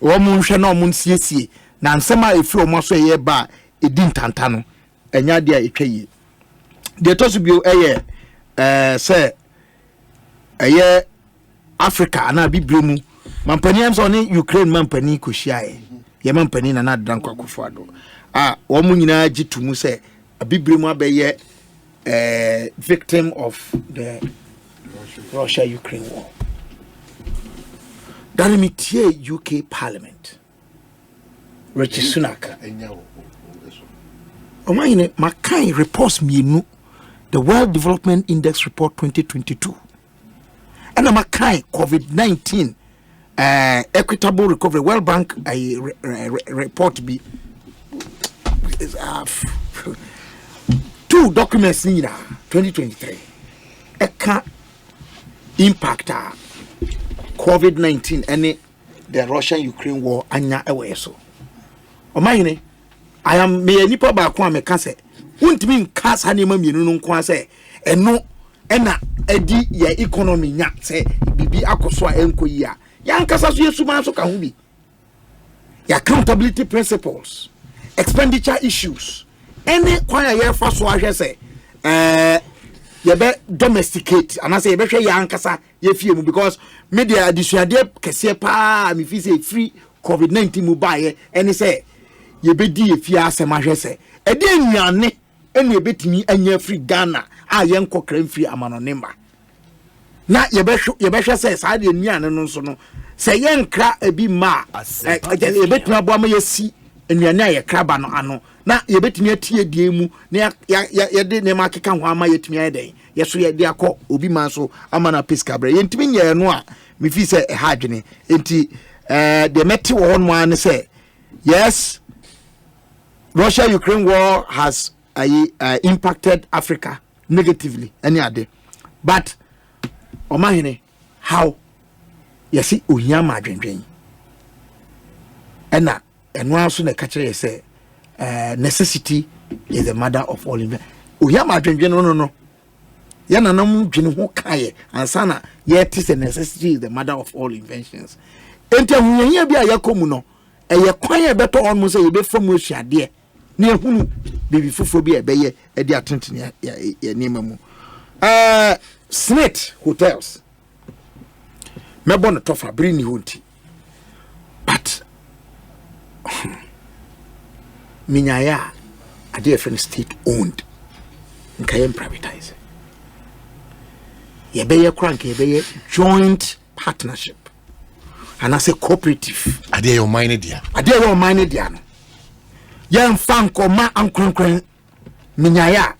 wo mu hwe na wo nsiesie na nsema efi omo so ye ba edi ntanta no enya de a etwa yi de to so bio say Africa ana bibire mu mampani am so ne Ukraine mampani ko hia ye mampani na na dan kwakofo ado wo mu nyina gitumu say bibire mu abeye victim of the Russia-Ukraine war. Darimitiye UK Parliament. Rishi Sunak. Omayine makai reports mienu the World Development Index Report 2022. And makai COVID-19 equitable recovery World Bank report be 2 documents in 2023. Eka impact COVID-19 and the Russian-Ukraine war anya ewe so. Omayine, I am me nipa ba kwa me ka se untimi nka sa ne ma mienu no nko ase eno ena edi ya economy nya se bibi akoso a enko yi a ya nkasa so yesuma so ka ho bi ya accountability principles expenditure issues any kwa ya fa so ahwe se ye be domesticate and I say ye be hwe ya nkasa ye fie mu because media adisuade kese pa me fi say free COVID-19 mu ba ye any say ye be di ye fie asem ahwe se e de nnuane ene betimi anya free Ghana a ye nkokra free amanonemba na ye be hwe say sa de nnuane no so no say ye nkra ebi ma ye betimi abo ma ye si nnuane a ye kraba no ano na ye betimi atie die mu na ye de ne makeka ho ama ye timi ayeden ye so ye de akọ obi man so ama na pesca bre ye ntimi nye no a me fi say ha adwene enti de meti wo ho no an say yes Russia-Ukraine war has impacted Africa negatively any ade but omahene how yes ohia adwendwen ena eno aso na ka kire say necessity is the mother of all inventions. Ohia adwendwen no ya nanam dwene ho kae ansana yet is the necessity is the mother of all inventions. Enti ahunyanya bi a yakomu no eye kwan e beto on mo say ye be famu hyiade na ehunu bibi fofo bi e beye e di atentene ya nima mu Smith hotels mebo no tofa brini honti but minyaya ade a friend state owned nkayem privatize ye beye crank ye beye joint partnership and as a cooperative ade your mine dia no yen fanko ma ankronkron minyaya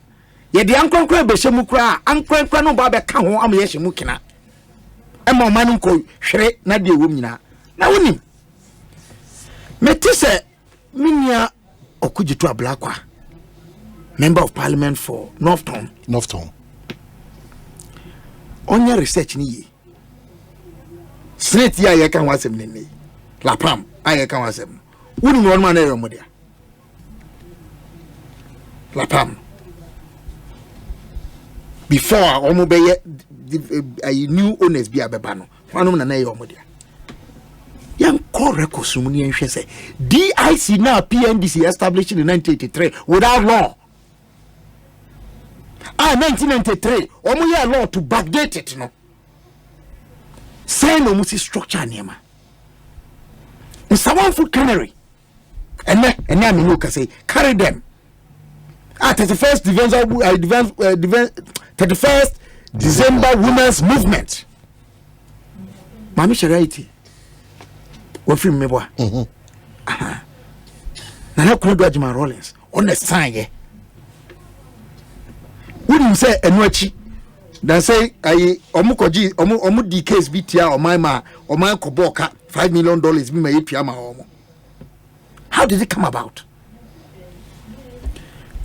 ye de ankronkron be hyemu kra ankronkron no ba be ka ho am ye hyemu kina e ma man nko hwere na de wom nyina na wonim metise minia okujito ablakwa member of parliament for Northton onya research ni ye straight ya ye kan wasem ni la pam aye kan wasem woni no man na yomo dia la pam before omo be ye new owners bi abeba no wanum na yomo dia yan correct osumuni enhwe say DIC na PNDC established in 1983 without law 1993 omo ya law to backdate it no say no musi structure niema in someone food cannery and I mean you can say carry them at 31st December women's movement mami sharaiti we free me boy na na kono do Ajima Rollins on the sign ye wouldn't say enuachi dan say ayi omukoji omu di case bitia o man koboka $5 million bi ma yepia ma omo. How did it come about?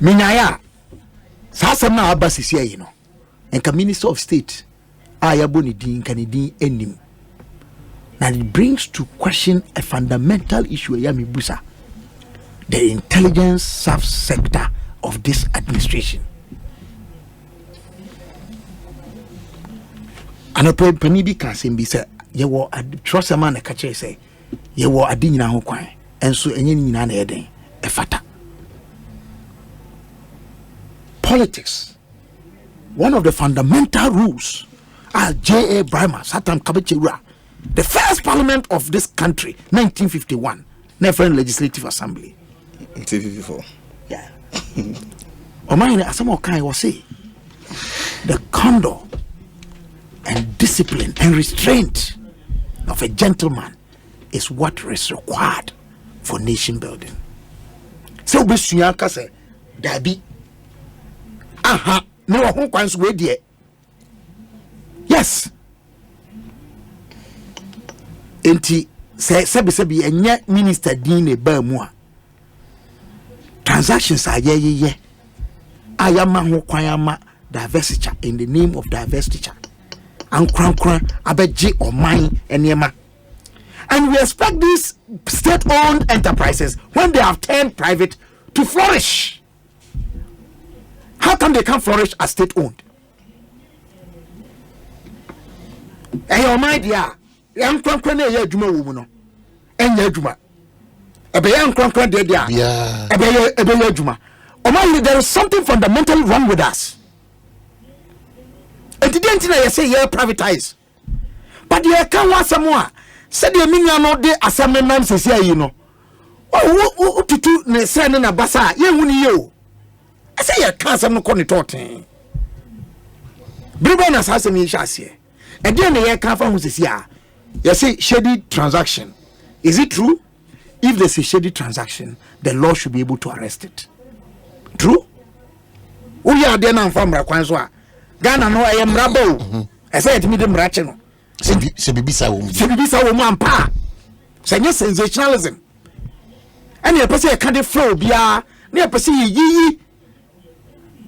Minyaya sasam na abasisi ayi no enka minister of state ayaboni din kanidin enim. Now it brings to question a fundamental issue yami busa, the intelligence sub-sector of this administration. Anope panibi kan sembi say ye wo trust man na kache say ye wo adi nyina ho kwan and so any nyina na eden e fata. Politics, one of the fundamental rules, as J.A. Brahma, Satam Kabechira, the first parliament of this country, 1951, Nefren Legislative Assembly. 1954. Yeah. Omayine Asamokai was say, the condor and discipline and restraint of a gentleman is what is required for nation building. So Bisuyanka say, Dabi. Aha, no one wants to wait. Yes. Enti sebi enye minister din ba mu a transactions are ye ayama ho kwan ama diversity in the name of diversity and kran abeji oman enema. And we expect these state-owned enterprises, when they have turned private, to flourish. How come they can't flourish as state-owned? And your mind, yeah, young crankran, yeah, Juma woman, and yeah, Juma. A young crankran, yeah, a Juma. Or there is something fundamentally wrong with us. And today, I say, yeah, privatize. But you can't want some more. Said the minion no de assembly man says here, you know. Oh, to ne send na basa, ye wuni yo. I say you can't some no corny talking. Briban assassin in chassis. And then the year can't find who says here. You say shady transaction. Is it true? If there's a shady transaction, the law should be able to arrest it. True? We are there now from Rakwanswa. Ghana no I am rabo. I say it me them racheno. Sebibisa wo ampa. Say sensationalism. And you person can flow bia, na person yi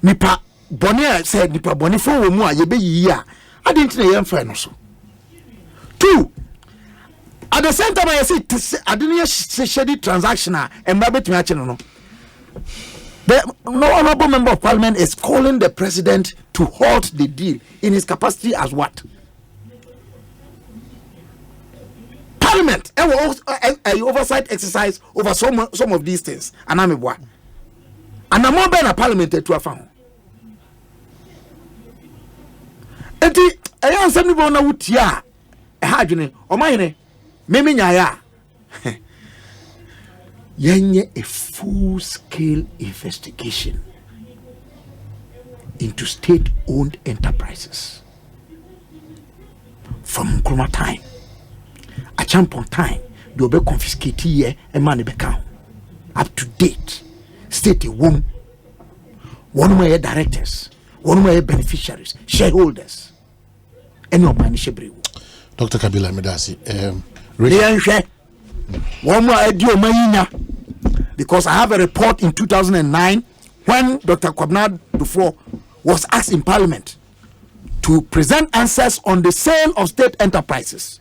nipa boni say nipa boni flow wo mu a ye be yi a. I didn't know yam friend no so. 2. At the same time I say I didn't say shady transaction and ba betumi a che no. The honorable member of parliament is calling the president to halt the deal in his capacity as what? Parliament a oversight exercise over some of these things. And I'm a and I'm more than a parliament to a found. Eti I am somebody born out here. A hajune or mine, Mimi Yaya. Yenye a full-scale investigation into state-owned enterprises from Nkrumah time. A champion time, you be confiscated here and money be count. Up to date, state a womb. One way directors, one way beneficiaries, shareholders, and your money shebre. Dr. Kabila Medasi, one more idea mayina, because I have a report in 2009 when Dr. Kwabena Dufo was asked in Parliament to present answers on the sale of state enterprises.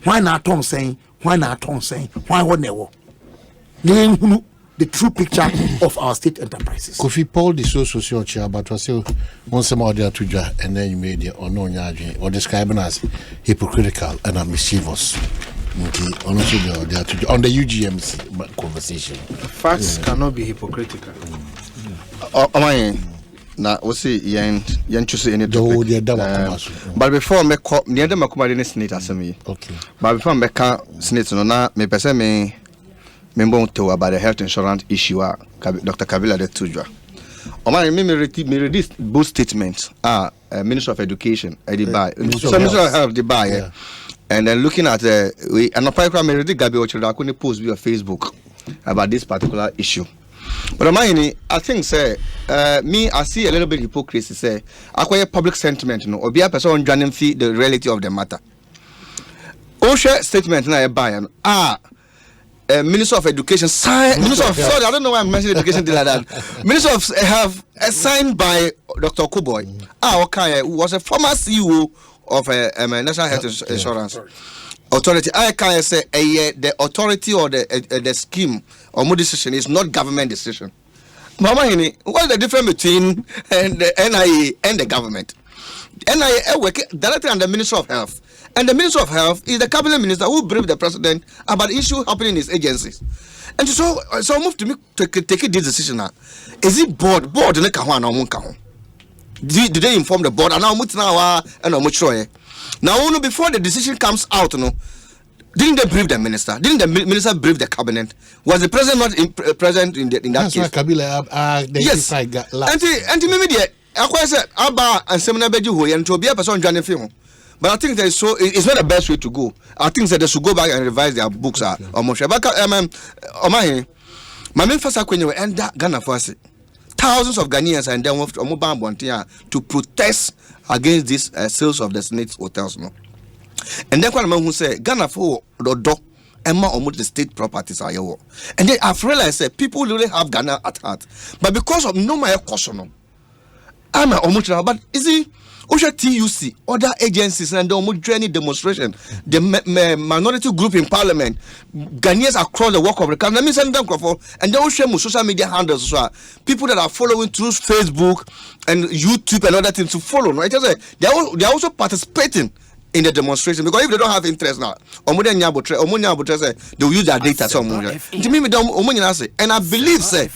Why not Tom saying? Why not Tom saying? Why what never? The true picture of our state enterprises. Kofi Paul the social chair, but was still once more there to jar and then you made it or no or describing as hypocritical and mischievous. Okay, on the UGMC conversation. Facts cannot be hypocritical. Na we say yen choose any topic. But before me call near them akuma the senate asemi. Okay. But before me can senate no na me pese me member to about the health insurance issue Dr. Kabila de Tujwa. Me read this both statements Minister of Education buy. So Minister of Health the buy. Yeah. And then looking at we and I me read Gabi Ochida couldn't post via Facebook about this particular issue. But I think say me I see a little bit hypocrisy say acquire public sentiment no or be a person joining fee the reality of the matter. OSHA statement na buy Minister of Education Minister of sorry I don't know why I'm mentioning education like that. Minister of Health signed by Dr. Kuboy okay who was a former CEO of National Health Insurance Authority. I can say the authority or the scheme or more decision is not government decision. Mama, what's the difference between the NIA and the government? NIA work directly under Minister of Health, And the Minister of Health is the cabinet minister who briefed the president about the issue happening in his agencies. And so I moved to me to take this decision now. Is it board in the Kahwana Munkaho? Did they inform the board? And now now before the decision comes out, didn't they brief the minister? Didn't the minister brief the cabinet? Was the president not present in that That's case? That's why Kabila Yes. And maybe the I said Abba and Semina Beju and to be a person joining film. But I think that it's not the best way to go. I think that they should go back and revise their books. My main first when end Ghana first. Thousands of Ghanaians and then went to protest against this sales of the snakes hotels. And then one man who said Ghana for the dog and more almost the state properties are your. And then I've realized that people really have Ghana at heart. But because of no my caution, I'm almost but is it Osha TUC, other agencies and the almost journey demonstration, the minority group in parliament, Ghanaians across the walk of the country, and they all share social media handles as well. People that are following through Facebook and YouTube and other things to follow. Right? They are also participating in the demonstration because if they don't have interest now, they will use their data somewhere. And I believe, say,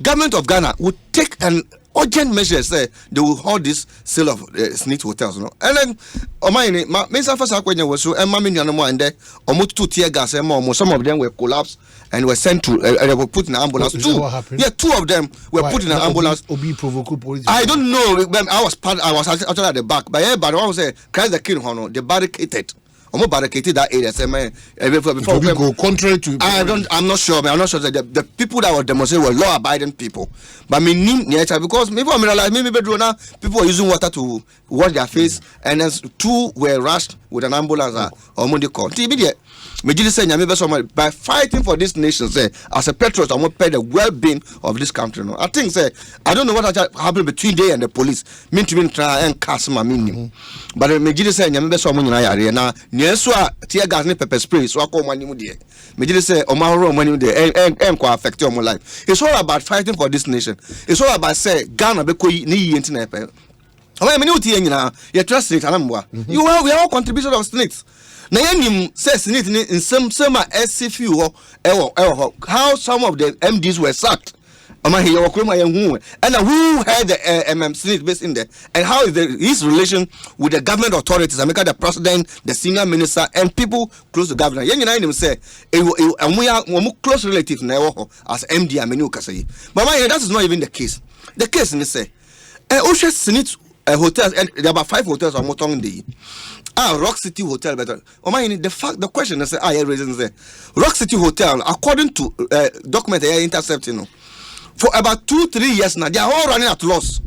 government of Ghana would take an urgent measures, say they will hold this sale of snake hotels, And then, first was so, and there, almost 2 tear gas, and some of them were collapsed and were sent to, they were put in an ambulance. Two of them were put in an ambulance. I don't know. I was actually at the back, but I was say, Christ the King, they barricaded. Barricaded that area. Before we go contrary to. I'm not sure. I'm not sure that the people that were demonstrating were law-abiding people. But because maybe people were using water to wash their face, and then 2 were rushed with an ambulance. By fighting for this nation, as a patriot, I'm going to pay the well-being of this country. I think, I don't know what happened between they and the police. Mean to try and cast my meaning. But Majidi said, now, tear gas and pepper spray, so I call money. Majidi said, Omaro money and quite affect your life. It's all about fighting for this nation. It's all about, Ghana, ni internet. I mean, you trust it, we are all contribution of snakes. Now, says in some SCFU how some of the MDs were sacked. And who had the snake based in there, and how is his relation with the government authorities, the president, the senior minister, and people close to government. Say, and we are close relatives now as MD and Menu Kasai. But that is not even the case. The case is say, Osha Senate hotels, and there are about 5 hotels on Motong Day. Rock City Hotel, better. The question is, Rock City Hotel, according to document they are intercepting, for about 2-3 years now, they are all running at loss.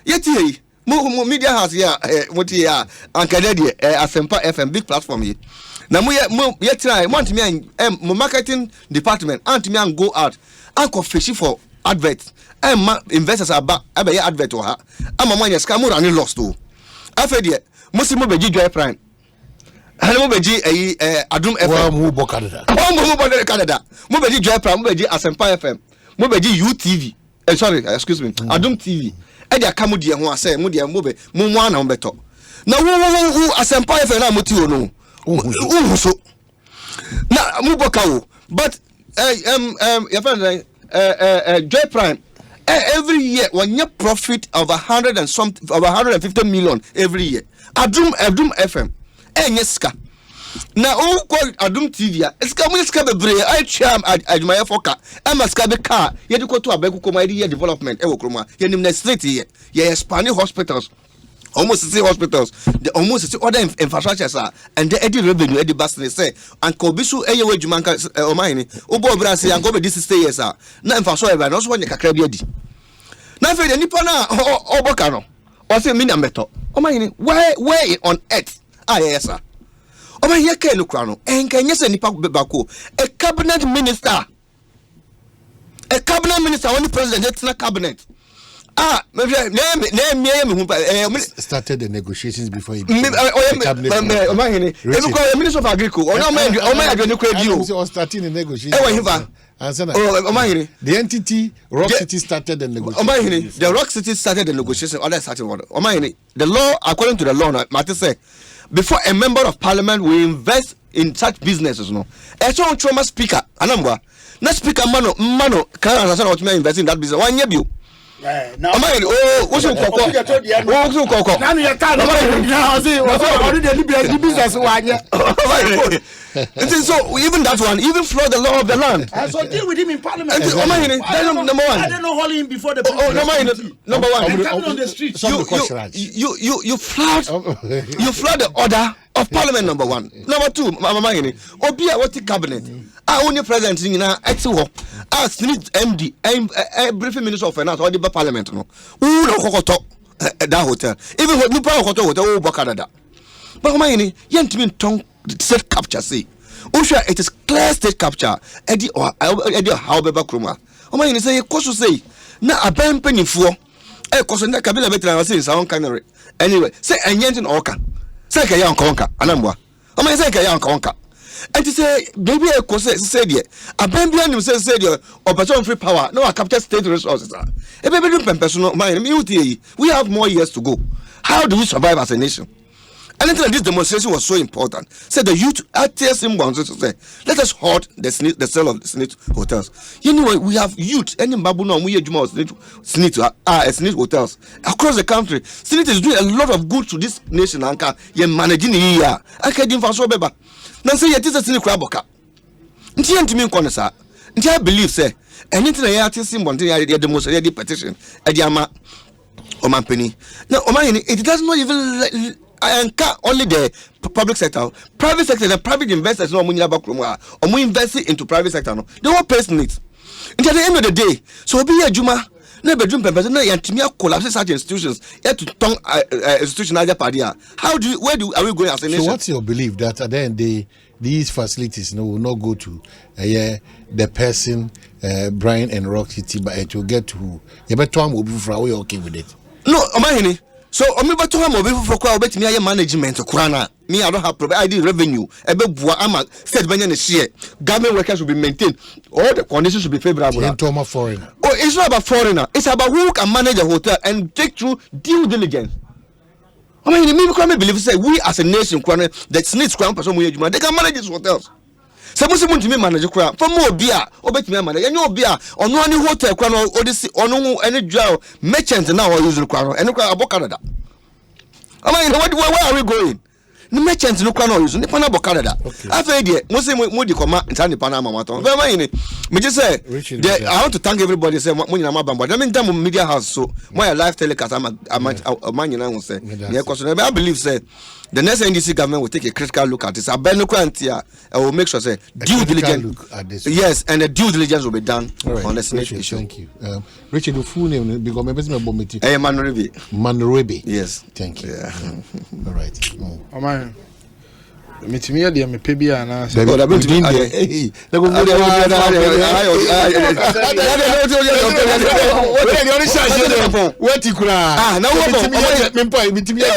Yet media has here, and Canadian, Asempa FM, big platform here. Now, we try, want me and marketing department, and me and go out, and go fishing for adverts, and investors are back, advert to her, and my money is coming running lost too. After that, Muslim Beji Dry Prime. Hello Beji Adum FM. Move Canada. Canada. Mubeji Dry Prime, Mubeji Asempa FM. Mubeji UTV. Sorry, excuse me. Adum TV. Edia Kamudi and one say Mudia Mube, Mumwana Umbeto. Now who Asempa FM na Mutio no. So now Mubokao. But your friend Dry Prime. Every year, 1 year profit of 150 million every year. Adum FM. Yeska. Now, all call Adum TV. It's coming to be I charm at my foca. I must have a car. You go to a Beku development. Ewokroma. You name the street here. You Spanish hospitals. Almost city hospitals, the almost other infrastructures are, and the Eddie revenue, Eddie Bastard say, and Kobisu, Ayo Jumanka, Omani, Obo Brasi, and go be this years are. Now, if I saw everyone, also when you can crab yedi. Now, for the Nippona or Bocano, or say Minameto, Omani, where on earth? Yes, sir. Omani, Yake Lucrano, and can you say Nipa Bako, a cabinet minister, only president, it's not cabinet. Started the negotiations before he Minister of Agriculture. Starting the negotiations. The entity Rock City started the negotiations. The Rock City started the negotiations. The law, according to the law, Martin said, before a member of parliament will invest in such businesses, no. As on trauma speaker, anamba. Na speaker mano can understand what invest in that business. One year you. Now, what's your cocoa? now you can't see what's already the business one. So even that one, even flood the law of the land. So deal with him in parliament. Number one. I don't know holding him before the number one. Coming on the street. You flood the order of parliament. Number one. Number two, Mama Hini. Obia what the cabinet. I only present in Exo. I need MD, briefing minister of finance or the parliament. No, no kokoto that hotel. Even what new power hotel Canada. But Mama Hini, Yentmin tongue state capture say. Usha it is clear state capture. Eddie or however Kruma. Mama Hini say koso say. Na a ben penny for. Koso na kabila betra say sa on canary. Anyway, say enyentin oka. Say ka yan konka anambwa. Mama say ka yan konka. And to say, baby, I could say, dear, a baby and say, dear, or person free power, no, I capture state resources. A baby personal mind, we have more years to go. How do we survive as a nation? And until this demonstration was so important, said the youth at TSM wanted to say, let us halt the sale of the Senate hotels. You know, we have youth, any Babuno, we Senate hotels across the country. Senate is doing a lot of good to this nation, and managing the year. I can't for so baby. Now say it is a Senate craboka. Nti me nkɔ sa. Nti I believe say anything I hear symbol the demonstration petition ama omampani. Now omani it does not even only the public sector, private sector, the private investors no money about kromwa or invest into private sector no. They won't pay it. Until the end of the day, so be a juma na bedroom pempers na yantimia collapse such institutions yet to turn institutional padia. Are we going as a nation? So what's your belief that at the end these facilities will not go to the person Brian and Rock City, but it will get to who? You better one will be for we okay with it. No, Omahini. So omi to am obi for kwa obetimi aye management kurana. Me I don't have provide revenue. Ebebua ama state banya share. Government workers will be maintained. All the conditions should be favorable. Foreigner. Oh, it's not about foreigner. It's about who can manage a hotel and take through due diligence. I mean, me believe say we as a nation, the Senate person they can manage these hotels. Someone to me manage for more beer or bet me manage. And no beer or no any hotel or this or no any jail merchants now are using and about Canada. I mean, where are we going? The merchants no can use the Panama Canada. I've heard Muslim Moody Command and Panama Maton. Me just say I want to thank everybody. Say money na mabamba. I mean, time media house so my live telecast. I'm man you know say. I believe say the next NDC government will take a critical look at this. I will make sure say due diligence. Yes, and the due diligence will be done on the Senate issue. Thank you, Richard. The full name because my business bomiti. Manrebi. Yes, thank you. Yeah. All right. Oh man. Metimi ya dia mepe bia na se. What about India? Hey. What you kura? Ah, na wo bo. Metimi ya.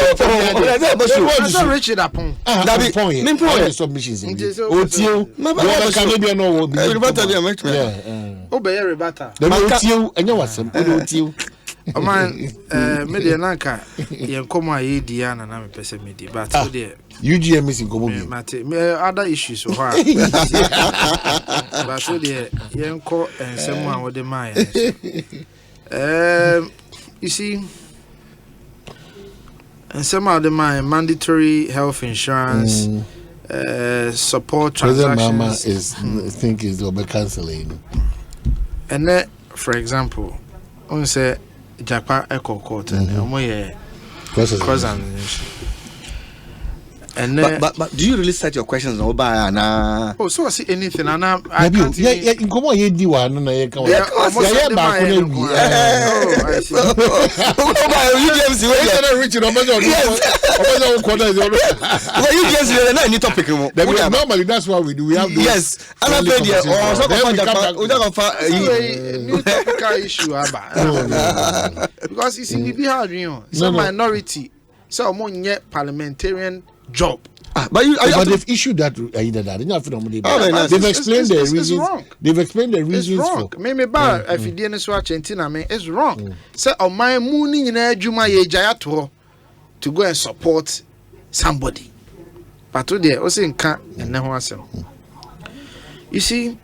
Richard Apon. All submissions. Otio. What can be no? Obey rebata. Otio, enye wasem. Otio. Man, media nanka yenkoma yedia na me pese media but so there UGMC komo me other issues so ha but so there yenko ensem a wo de mai you see ensem a de mai mandatory health insurance support transactions. President Mama is think is over cancelling and then for example on say Japa Echo Court and but do you really set your questions on Oba? Oh, so I see anything and I can't in come on ye diwa no na ye kan ya ba ko na wi I see UGMC we Richard obazo ko na UGMC na any topic mo normally that's what we do we have yes and I said yeah or so new topical issue aba because you see we have some minority so monye parliamentarian job. But they've issued that either that. They've explained the reasons. Wrong. They've explained the reasons. It's wrong. Maybe bar if you didn't swatch Argentina, it's wrong. So my mooning in a Juma ye Jayato to go and support somebody. but today also nka enne ho asem. You see,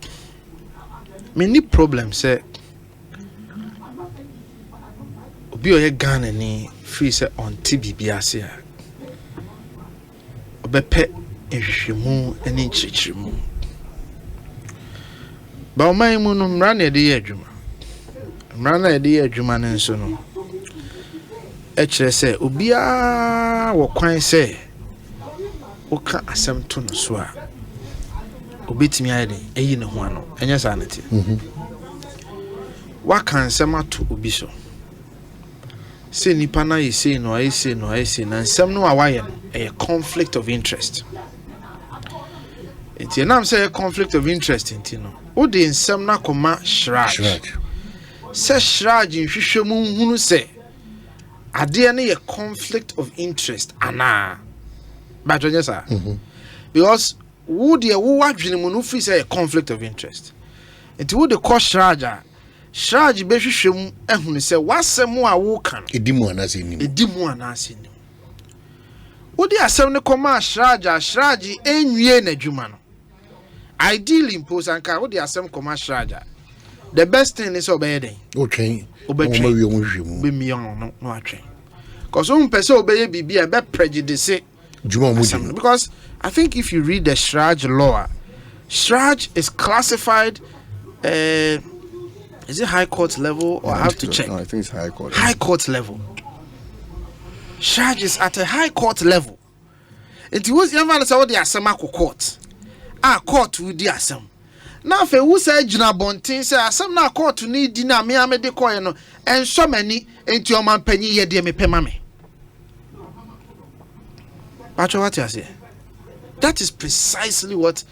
many problems say obi oye Ghana ni free say on TBB ase a obepe ehwehwemu ene nchirichirimu ba oman mu no mra na de ye adwuma mra na de ye adwuma ne nso no e kire say obia wo kwan say woka asem to no so a obetimi ayede eyi ne ho ano enye sa nati waka nsem ato obi so say nipa na ye say no I say no na nsem no awaye no a conflict of interest. Enti na am say a conflict of interest enti no wo de nsem na koma shraj say shraj nhwehwemu hunu say ade na ye conflict of interest ana but onye sa because wo de wo wadwene mu no free say a conflict of interest. Enti wo de call shraj be hwehwem ehunu say wasem a wo kan edimu anase nim wo de asem ne koma shraj enwie na dwuma no ideally impose anka wo de asem koma shraj the best thing is obey den okay obetwen be million no atwen cause one person obey bibia be prejudice dwuma mu because I think if you read the shraj law, shraj is classified is it high court level or I have to check? No, I think it's high court. High court level. Shraj is at a high court level. It was never say what the asema court. Court with the asem. Now if who say jina bontin say asem na court ni di na me amede koye no en so many enti o man panyi ye de me pema me. Pacho what you say? That is precisely what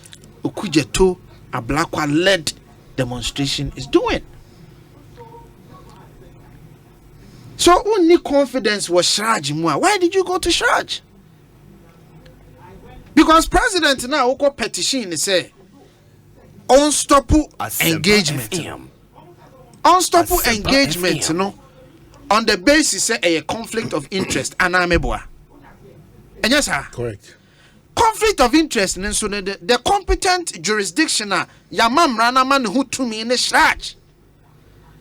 Okujeto Ablakwa led demonstration is doing. So only confidence was Shraj Mua. Why did you go to Shraj? Because president now oko petition say unstoppable engagement. Unstoppable engagement no on the basis say a conflict of interest anameboa. And yes sir. Correct. Conflict of interest so the competent jurisdictional yamam rana man who to me in the Shraj.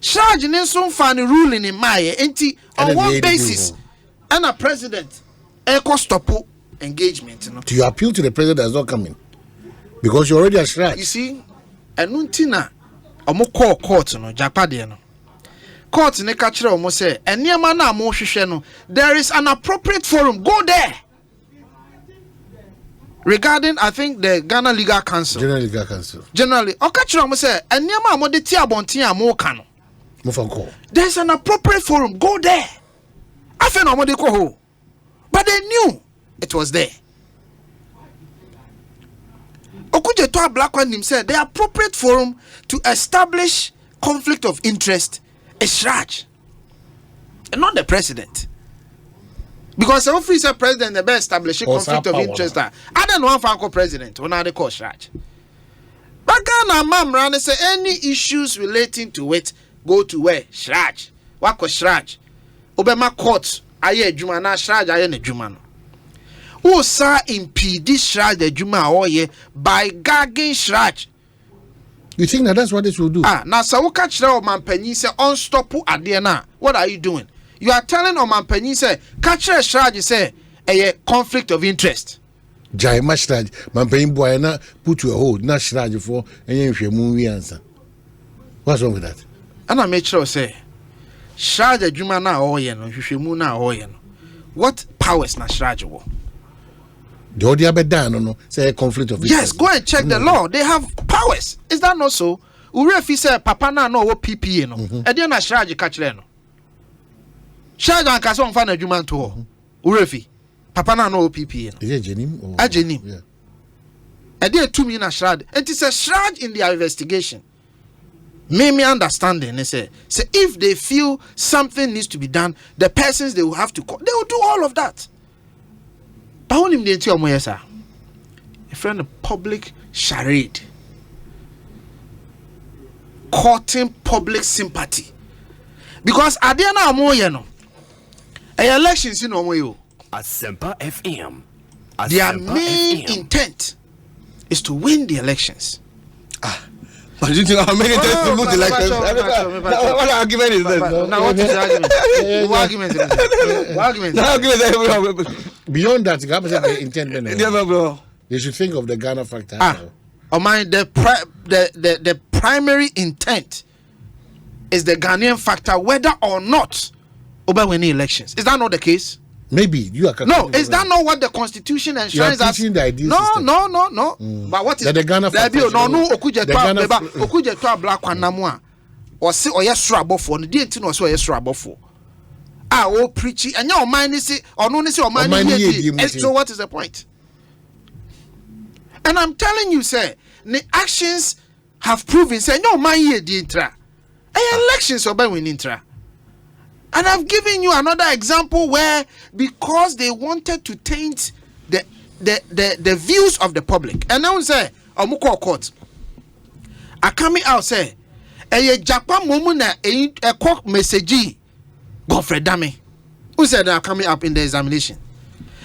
Shraj nenso fan ruling in my enti on one basis and a president Ekostoppo engagement no. To your appeal to the president has not come in because you already are Shraj. You see enuntina omo call court no japade no court ne ka kire omo say eniema na mo hwehwe no there is an appropriate forum go there regarding I think the Ghana Legal Council generally oka kire omo say eniema mo de ti abonten a mo ka no there's an appropriate forum go there afa na omo de ko ho but they knew it was there. Okujeto Ablakwa him said the appropriate forum to establish conflict of interest is Shraj and not the president. Because the officer president the best establishing conflict of interest. I don't know if I president when they call Shraj. But Ghana Mamran say any issues relating to it go to where Shraj. What was Shraj? Obama court aye juma na Shraj aye ne juma no. Who sa impede Shraj the juma oye by gagging Shraj. You think that that's what this will do? Now so catch the Omanpenyi say unstoppable ade na. What are you doing? You are telling Omanpenyi say catch Shraj say a conflict of interest. Jai Mashraj, Mampenyi boy na put you a hold na Shraj for any movie answer. What's wrong with that? And I make sure say Shraj the juma na oye no hwehwemu na oye no. What powers na Shraj wo? The audio be done no say a conflict of interest. Yes, go and check the law. They have powers. Is that not so? Urefi say papa na no wo PPA no. E dey na Shraj ka kire no. Shraj an ka so mfa na adwuma nto ho. Urefi papa na no wo PPA no. Is it Jenim or Ajenim? Yeah. E dey to me na Shraj. It is a Shraj in their investigation. Me understanding they say if they feel something needs to be done, the persons they will have to call, they will do all of that. But when him dey tell omo yes sir. A friend of public charade. Courting public sympathy. Because Adiana omo ye no. A elections in omo yo. Asempa FM. Their main intent is to win the elections. But you think how many times to lose elections? What argument is this? Now what is the argument? What argument? Beyond that, the intent. Bro. They should think of the Ghana factor. The primary intent is the Ghanaian factor, whether or not over winning elections. Is that not the case? Maybe you are. No, is that not what the Constitution enshrines as? The ideal no. system. But what is the Ghana factor? No. Okuje to a black one namua. Or say or yes rabofo. No, didn't know so yes rabofo. Oh preachy and your mind is or no say or mind. So what is the point? And I'm telling you, sir, the actions have proven say no mind here the intra. Elections or by win intra. And I've given you another example where because they wanted to taint the views of the public. And now say, Omuko court. I coming out say, Japa Momuna a court message Godfrey Dame. Who said they are coming up in the examination?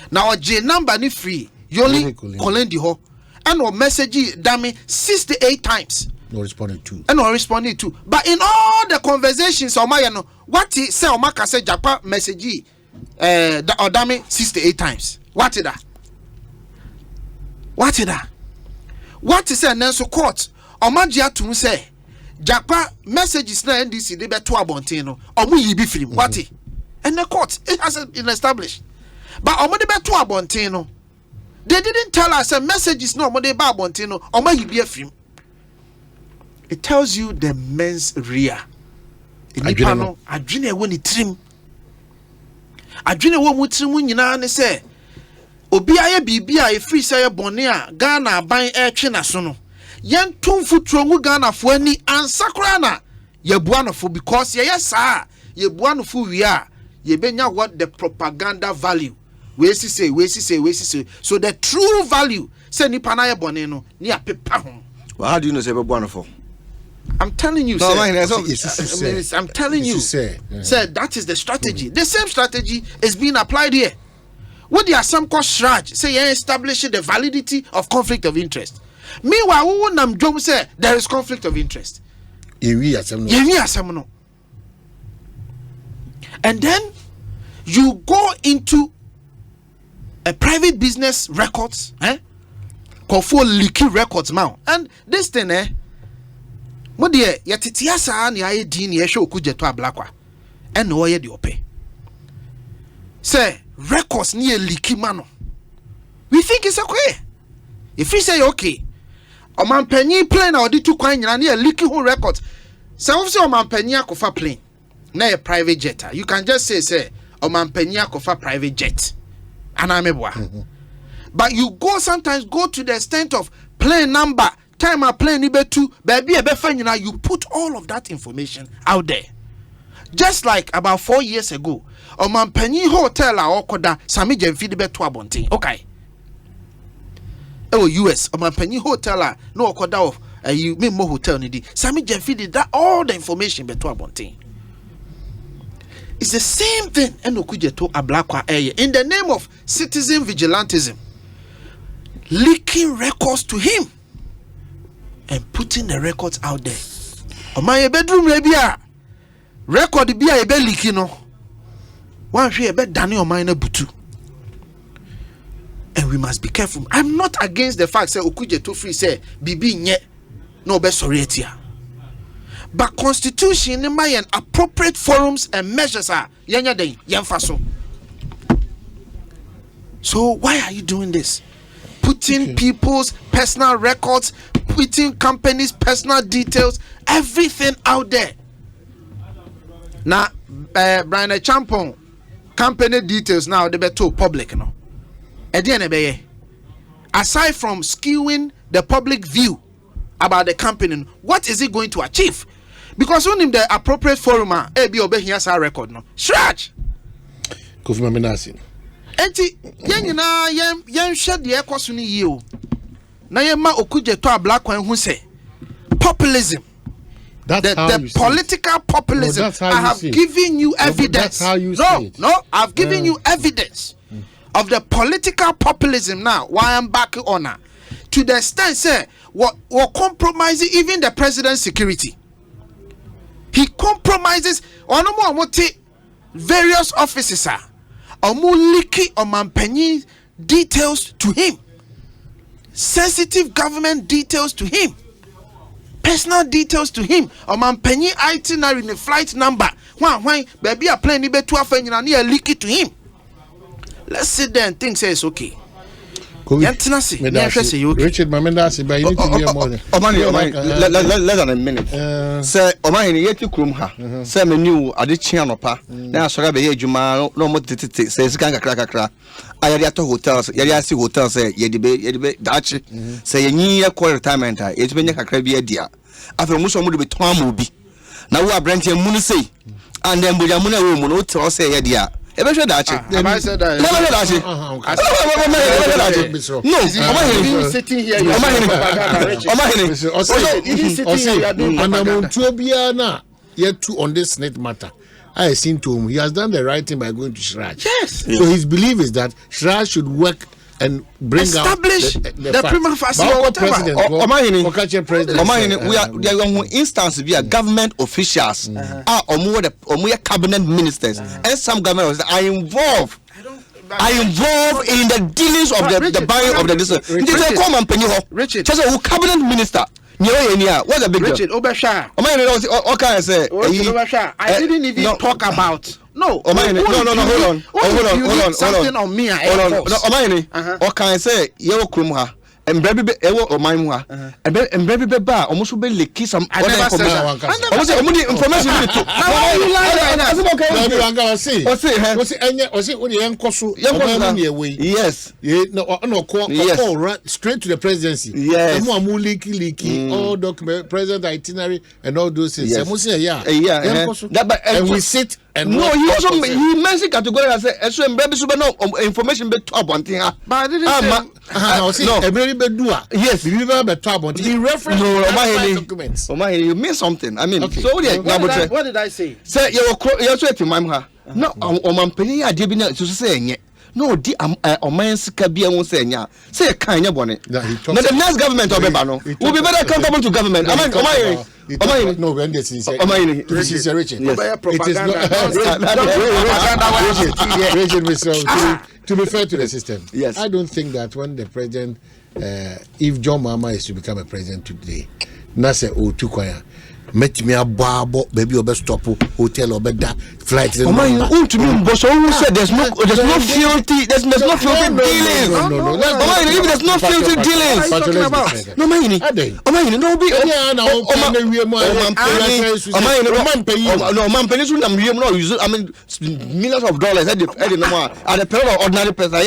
Now a J number ni free. You only calling the ho. And or message Dame 68 times. No responding to. And no responding to. But in all the conversations, Omayano, what he say Omaka say Japa message or Dame 68 times. What is that? What is that? What is Nanso court? Omajia to say Japa messages na NDC they be to abontino. Omu yibi film. What it? And the court it hasn't been established. But omu de be to abontino. They didn't tell us a messages no omu de ba abontino. Omu yibi film. It tells you the men's rear. Adwene woni trim. Adwene wo mu trim nyina ne se obi aye bibia e free say bone a Ghana aban e twe na so no. Yen tumfutro ngu Ghana fo ani ansakra na ye buanofo because ye yesa ye buanofo wi a ye benya what the propaganda value. We say. So the true value say nipa na ye bone no ni apepa ho. Well, how do you know say buanofo? I'm telling you, no, sir. I'm telling you, sir. That is the strategy. The same strategy is being applied here. What there are some called shraj say you establish the validity of conflict of interest. Meanwhile, who nam jom say there is conflict of interest. And then you go into a private business records, called for leaky records now, and this thing, what dear, yet it's yasa, ni aye din ye show kuje to a blackwa. And no ye di ope. Say, records near leaky mano. We think it's okay. If we say okay, a man penny plane or the two coin near leaky whole records. So also a man penny kofa plane. Na a private jet. You can just say, a man penny kofa private jet. And I'm a But you sometimes go to the extent of plane number. Time I play nibe two, baby you put all of that information out there. Just like about 4 years ago, man penny hotel a okoda sami jemfi nibe to abontin. Okay. US man penny hotel a no okoda of you me mo hotel ni di. Sami jemfi did that all the information be to abontin. It's the same thing enokuje to ablakwa eye in the name of citizen vigilantism. Leaking records to him. And putting the records out there. Oh my bedroom maybe record be a be leaking no. One share be Daniel minor butu. And we must be careful. I'm not against the fact say okuje to free say bibi nye no be sorry etia. But constitution in my appropriate forums and measures are yenya den yemfaso. So why are you doing this? Putting people's personal records, putting companies' personal details, everything out there. Now, Brian Champon, company details now they be told public, you know. Aside from skewing the public view about the company, what is it going to achieve? Because when in the appropriate forum, be obey here's our record, no. Scratch. Kofi Mamenasi. Enti yen shed the Ekosiisen you. Na yen ma okuje to a black one who say populism. The political populism. I have given you evidence. That's how you say it. No, I've given you evidence of the political populism now. Why I'm back on her. To the extent, say, what compromising even the president's security. He compromises on various offices, leaky Omanpenyi details to him, sensitive government details to him, personal details to him. Omanpenyi itinerary in the flight number. Why baby a plane be 12 and leak it to him. Let's sit there and think say it's okay. Richard, Mamendasi, but you need to hear more. Less than a minute. Say, Omani, yet you come ha. Say, me new, I did chianopa. Now, sorry, be Juma, no more says Ganga Cracker. I had to hotels, Yasi hotels, say, Yedibe, Dutch, say, a year quarter time enter. It's been a crabby dear. After Musa would be Tom will be. Now, we are branching Munisi, and then Bujamuna woman, to say, dear. Have I said that? I said that. No, sitting here. Yet too on this net matter. I seen to him. He has done the right thing by going to Shraj. Yes. So his belief is that Shraj should work and establish the prima facie president. We are instance via government officials, or cabinet ministers, and some government are involved. In the dealings of the buying of the decision. They come and penny ho. Richard, just a cabinet minister. What's the big Richard Obasha? What can I say? I didn't even talk about. No, hold on. Something on me. What can I say? You krumha. And baby, or my moa, and baby bar almost will be some other information. Yes, straight to the presidency. Yes, leaky, all document, president itinerary, and all those things. And we sit. And no, he also he mentioned category as a baby super no information be top one thing. But I didn't say no. Yes, we never be top one. He referenced documents. You mean something. I mean, okay. So what did I say? Say you also at my no, Omanpenyi adibina to say no, Oman's Kabia won't say nya. Say a kind of bonnet. Now the next government of Bebano will be very accountable to government. No, when this is Richard. To be fair to the system, yes, I don't think that when the president, if John Mahama is to become a president today, Nasa Otukwaya. Met me a barbo, baby, or stop hotel or bed flight. To me, but always said there's no filthy, there's no filthy dealings. No. There's no filthy dealings. No, millions of dollars at the peril of ordinary person.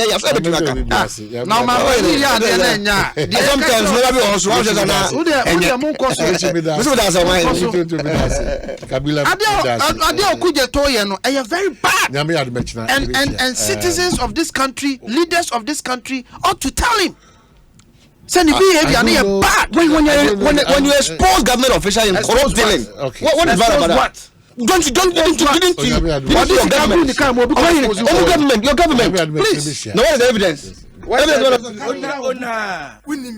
Very bad. And citizens of this country, leaders of this country ought to tell him. Send the behavior bad. When you expose government officials in corrupt dealing, what is bad about that? Your government, please. No, what is the evidence?